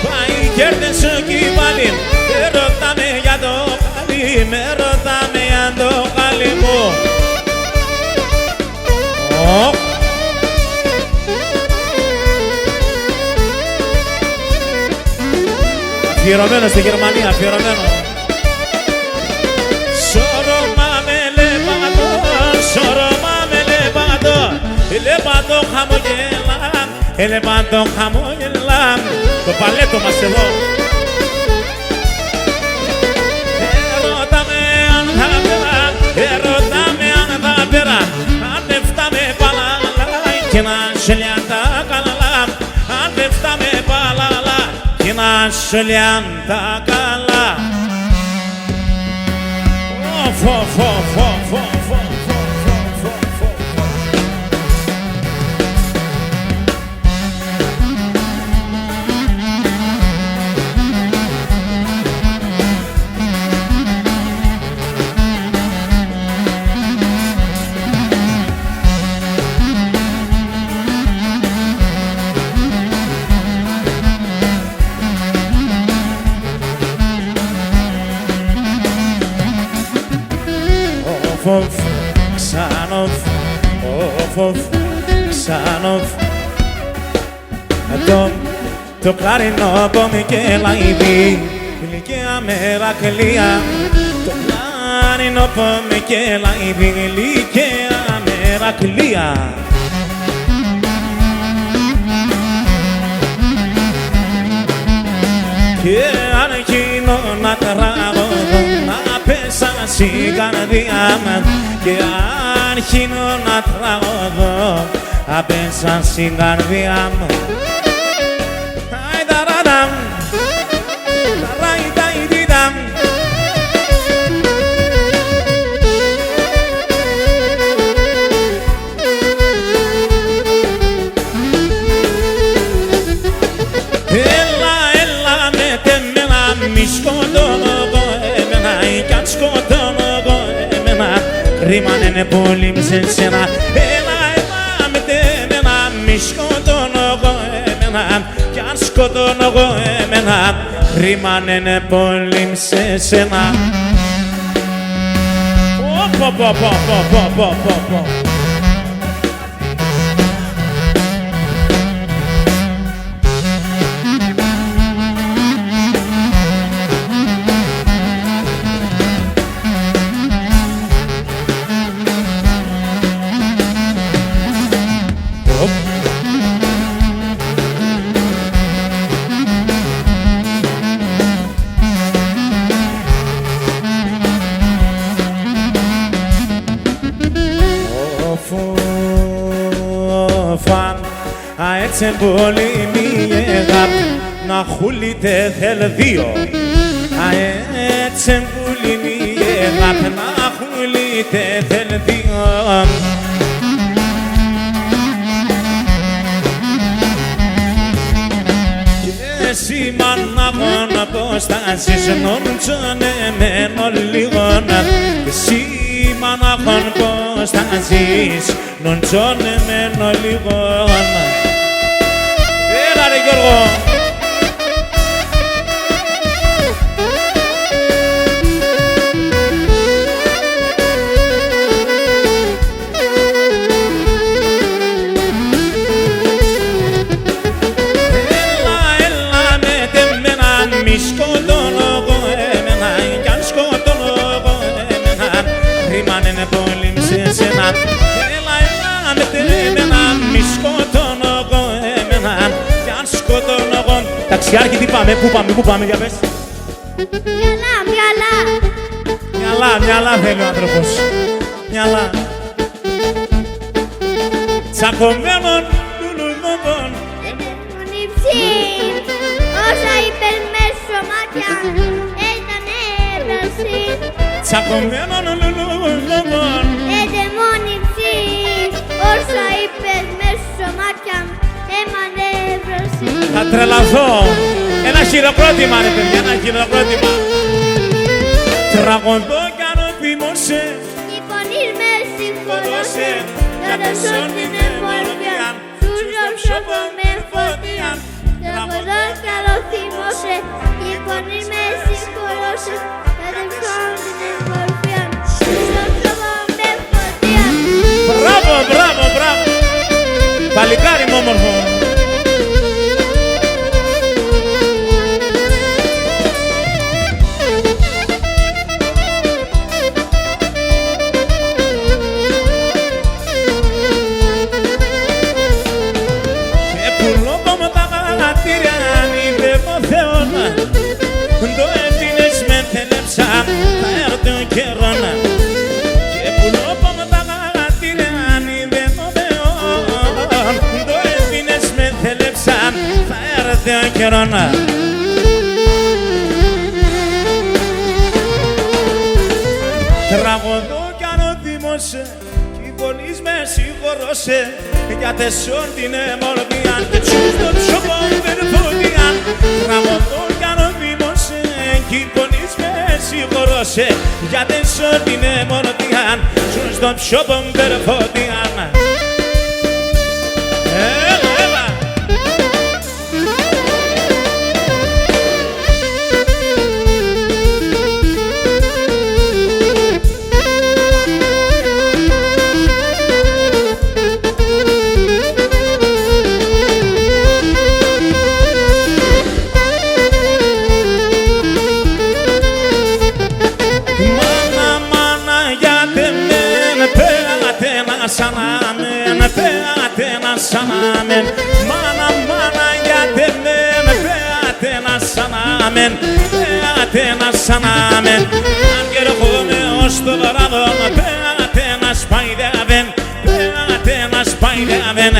Πάει κέρδες ο κυβάλιν με ρωτάμε για το χάλι, με ρωτάμε για το χάλι μου. Αφιερωμένο στη Γερμανία, αφιερωμένο. Λεβάντο χαμογελάμ, λεβάντο χαμογελάμ. Το παλέτο μας εδώ. Ερώτα με αν θα πέρα, ερώτα με αν θα πέρα. Αν δεν φτάμε παλάλα και να σελιάν τα καλά. Αν δεν φτάμε παλάλα και να σελιάν τα καλά. Ξανοφ το κλαρινό από Μικελαηδή ηλικία Μερακλία. Το κλαρινό από Μικελαηδή ηλικία Μερακλία. Και αν γίνω να τραγωδώ να πέσα στην καρδιά μου. Και αν γίνω να τραγωδώ να πέσα στην καρδιά μου. Αϊταρανταμ, ταραϊταϊτιδαμ. Μη σκοτώνω εγώ εμένα κι αν σκοτώνω εγώ εμένα ρήμανε πολύ σε σένα. Έλα με εμένα μη σκοτώνω εγώ εμένα κι αν σκοτώνω εγώ εμένα ρήμανε πολύ σε σένα. Έτσι πολύ μη αγάπη να χουλείτε θέλ δύο. Έτσι πολύ μη αγάπη να χουλείτε θέλ δύο. Και εσύ μανάγωνα πως θα ζεις νοντσόνε μένω λίγον. Εσύ μανάγων πως θα ζεις νοντσόνε μένω λίγον. Έλα ρε Γιώργο! Έλα με τεμένα μη σκοτώνω εγώ εμένα κι αν σκοτώνω εγώ εμένα ρήμανε πολύ σε σένα. Έλα με τεμένα μη σκοτώνω εγώ εμένα κι αν σκοτώνω εγώ Δεξιάρχη, τι πάμε, πού πάμε, για πες. Μυαλά θέλει ο άνθρωπος. Μυαλά. Τσακωμένων λουλουδόντων. Νυψίν, όσα είπες μες στο μάτια, ήταν έβραση. Τσακωμένων λουλουδόντων. Νυψίν, όσα είπες μες στο μάτια, έμανε έβραση. Θα τρελαθώ. Ένα χειροκρότημα ρε παιδιά, ένα χειροκρότημα. Τραγωδό κι αν οδήμωσε. Η φωνή με συγχωρούσε, για το σόν την εμορφιά, σου ζώψω με φωτιά. Τραγωδό κι αν οδήμωσε, η φωνή με συγχωρούσε, για το σόν την εμορφιά, σου ζώψω με φωτιά. Μπράβο, μπράβο, μπράβο. Παλικάρι μου όμορφο. Το έτεινες με θέλεψα, θα έρθει ο καιρός. Και που λόπαμε τα γαλατήρια αν είδε το Θεόν. Το έτεινες με θέλεψα, θα έρθει ο καιρός. Τραγωδό κι αν οδήμωσε, κι η φωνής με συγχωρούσε, για τεσσόν την εμορφία και τσούς το ψωμόν δεν φωτιάν. Τραγωδό κι αν οδήμωσε, κι η φωνής με συγχωρούσε, για τεσσόν την εμορφία, τσούς το ψωμόν δεν φωτιάν. Έλα. Σανάμεν, μάνα, γιατί πέατε να σανάμεν, πέατε να σανάμεν. Αν και έρχομαι ως το βράδο, πέατε να σπαϊδεύεν, πέατε να σπαϊδεύεν.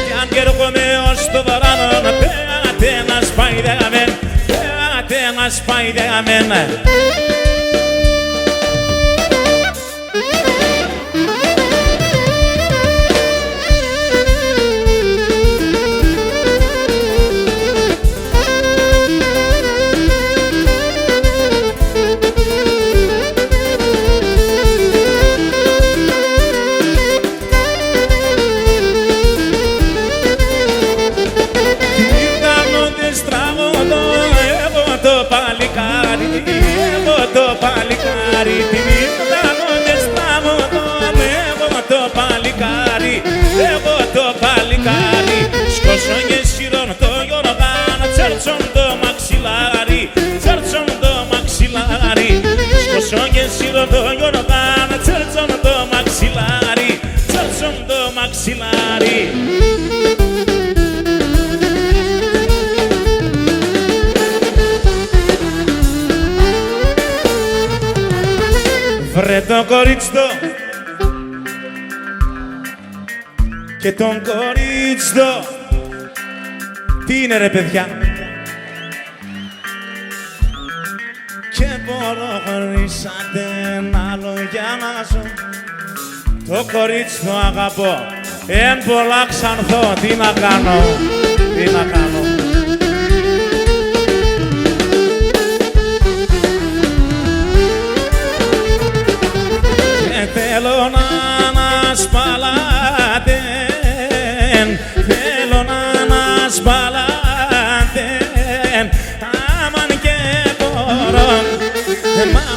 Κι αν και έρχομαι ως το βράδο, πέατε να σπαϊδεύεν, πέατε να σπαϊδεύεν. Εγώ το παλικάρι, τη νύχτα μου δεν στραβωτώ. Εγώ το παλικάρι, εγώ το παλικάρι. Σκόσον και σύρον το γιοργάν, τσέρτσον το μαξιλάρι, τσέρτσον το μαξιλάρι. Σκόσον και σύρον το γιοργάν, τσέρτσον το μαξιλάρι, τσέρτσον το μαξιλάρι. Βρε το κορίτσο και τον κορίτσο. Τι είναι ρε παιδιά? Και προχωρήσατε ένα άλλο για να ζω. Το κορίτσι το αγαπώ, εν πολλά ξανθώ. Τι να κάνω, τι να κάνω. Θέλω να ανασπαλάτε, θέλω να ανασπαλάτε. Άμαν και μπορώ,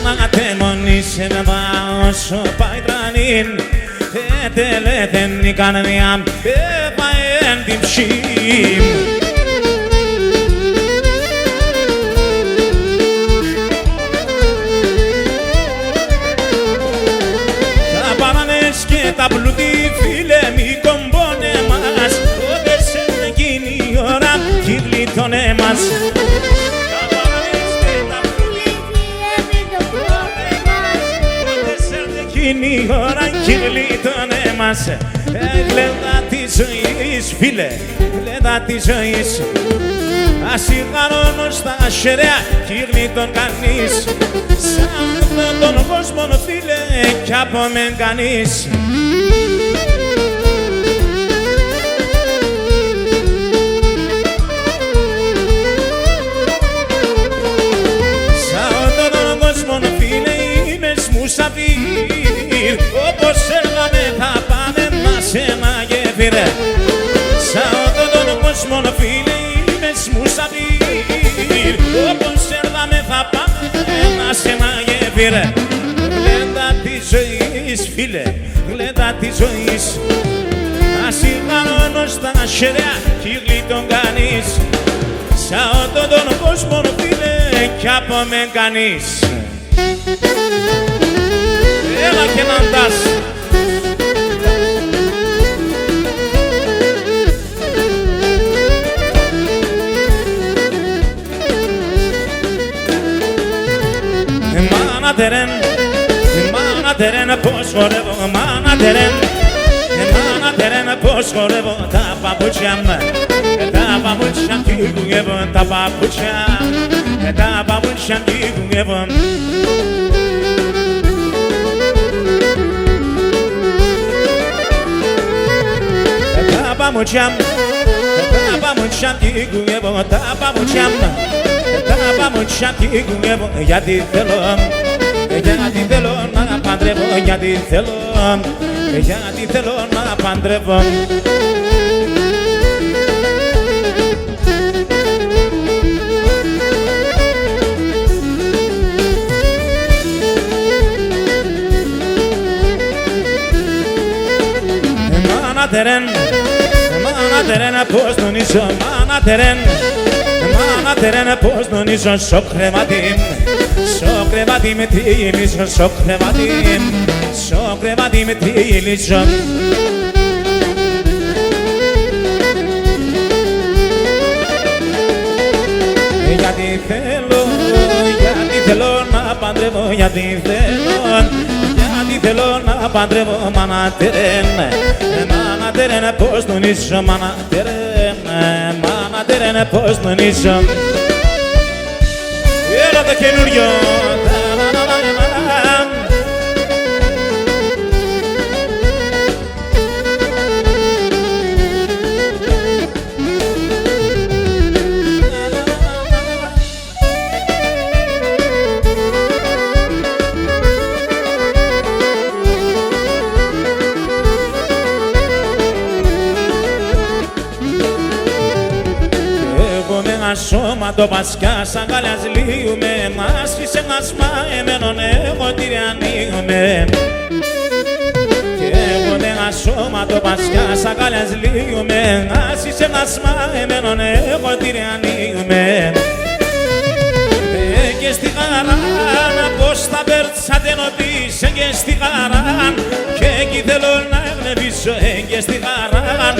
μάνα τεμονίσε με βάωσο παϊτρανήν. Τελέτεν η καρδιά, έπαεν την ψήμ. Και τα πλούτη φίλε μη κομπώνε μας, τότε σε εκείνη η ώρα κυκλίτωνε μας. γίνει η ώρα κι γλίτωνε μας. Γλέντα της ζωής, φίλε, γλέντα της ζωής. Ασυγχαρώνω στα σερέα κι γλίτων κανείς. Σαν αυτόν τον κόσμο, φίλε, κι από μεν κανείς. Μουσαφίρ, όπως έργαμε θα πάμε μας ένα γέφυρα. Σαν αυτόν τον κόσμο φίλε είμαι μουσαφίρ, όπως έργαμε θα πάμε μας ένα γέφυρα. Γλέντα της ζωής φίλε, γλέντα της ζωής. Ασυγχαρώνω στα σερέα κι γλίτων κανείς. Σαν αυτόν τον κόσμο φίλε κι από μεν κανείς. Έλα και να αντάς. Μάνα τερέν, πως χορεύω, μάνα τερέν, πως χορεύω τα παπούτσια μου. Τα παπούτσια κύγουγεύω, τα παπούτσια, τα παπούτσια κύγουγεύω. Τα παπούτσια κύγουγεύω, τα παπούτσια κύγουγεύω, γιατί θέλω να παντρεύω, γιατί θέλω να παντρεύω. Μάνα τερέν, πως νονίζω, μάνα τερέν, πως νονίζω, στο κρεβάτι με τριλίζω, στο κρεβάτι με τριλίζω. Γιατί θέλω να παντρεύω, γιατί θέλω να παντρεύω, μάνα τερέν, πως νονίζω, μάνα τερέν, πως νονίζω. Έλα το καινούριο. Σώμα το πασκιά σαν καλιάς λύουμε, μας χύσε μας μαεμένον εγώ τυριανίουμε. Και εγώ με ένα σώμα το πασκιά σαν καλιάς λύουμε, μας χύσε μας μαεμένον εγώ τυριανίουμε. Και στη χαράν πως τα πέρτσατε νοπείς, και στη χαράν και εκεί θέλω να ευνεβήσω, και στη χαράν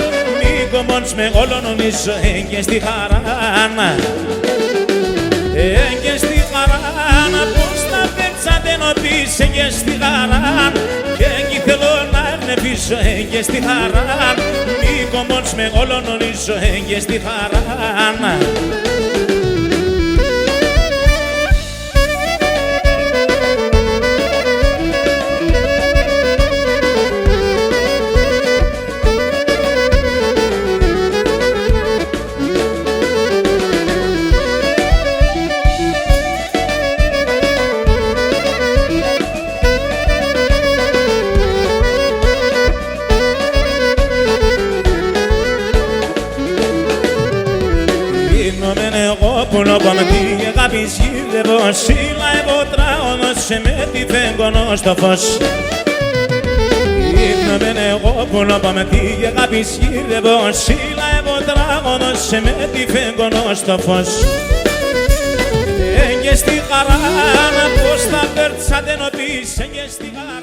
μόνος με όλο νομίζω, και στη χαράν, και στη χαράν, πως τα πέρτσατε νοπείς, και στη χαράν, και εκεί θέλω να ευνεβήσω, και στη χαράν, μόνος με όλο νομίζω, και στη χαράν. Πουλόπαμε τη αγάπη γύρευω, σύλλα εγώ τραώνωσε με τη φέγγωνο στο φως. Ήρθαμε εγώ πουλόπαμε τη αγάπη γύρευω, σύλλα εγώ τραώνωσε με τη φέγγωνο στο φως. Και στη χαρά πως τα πέρτσατε νοπείς, και στη χαρά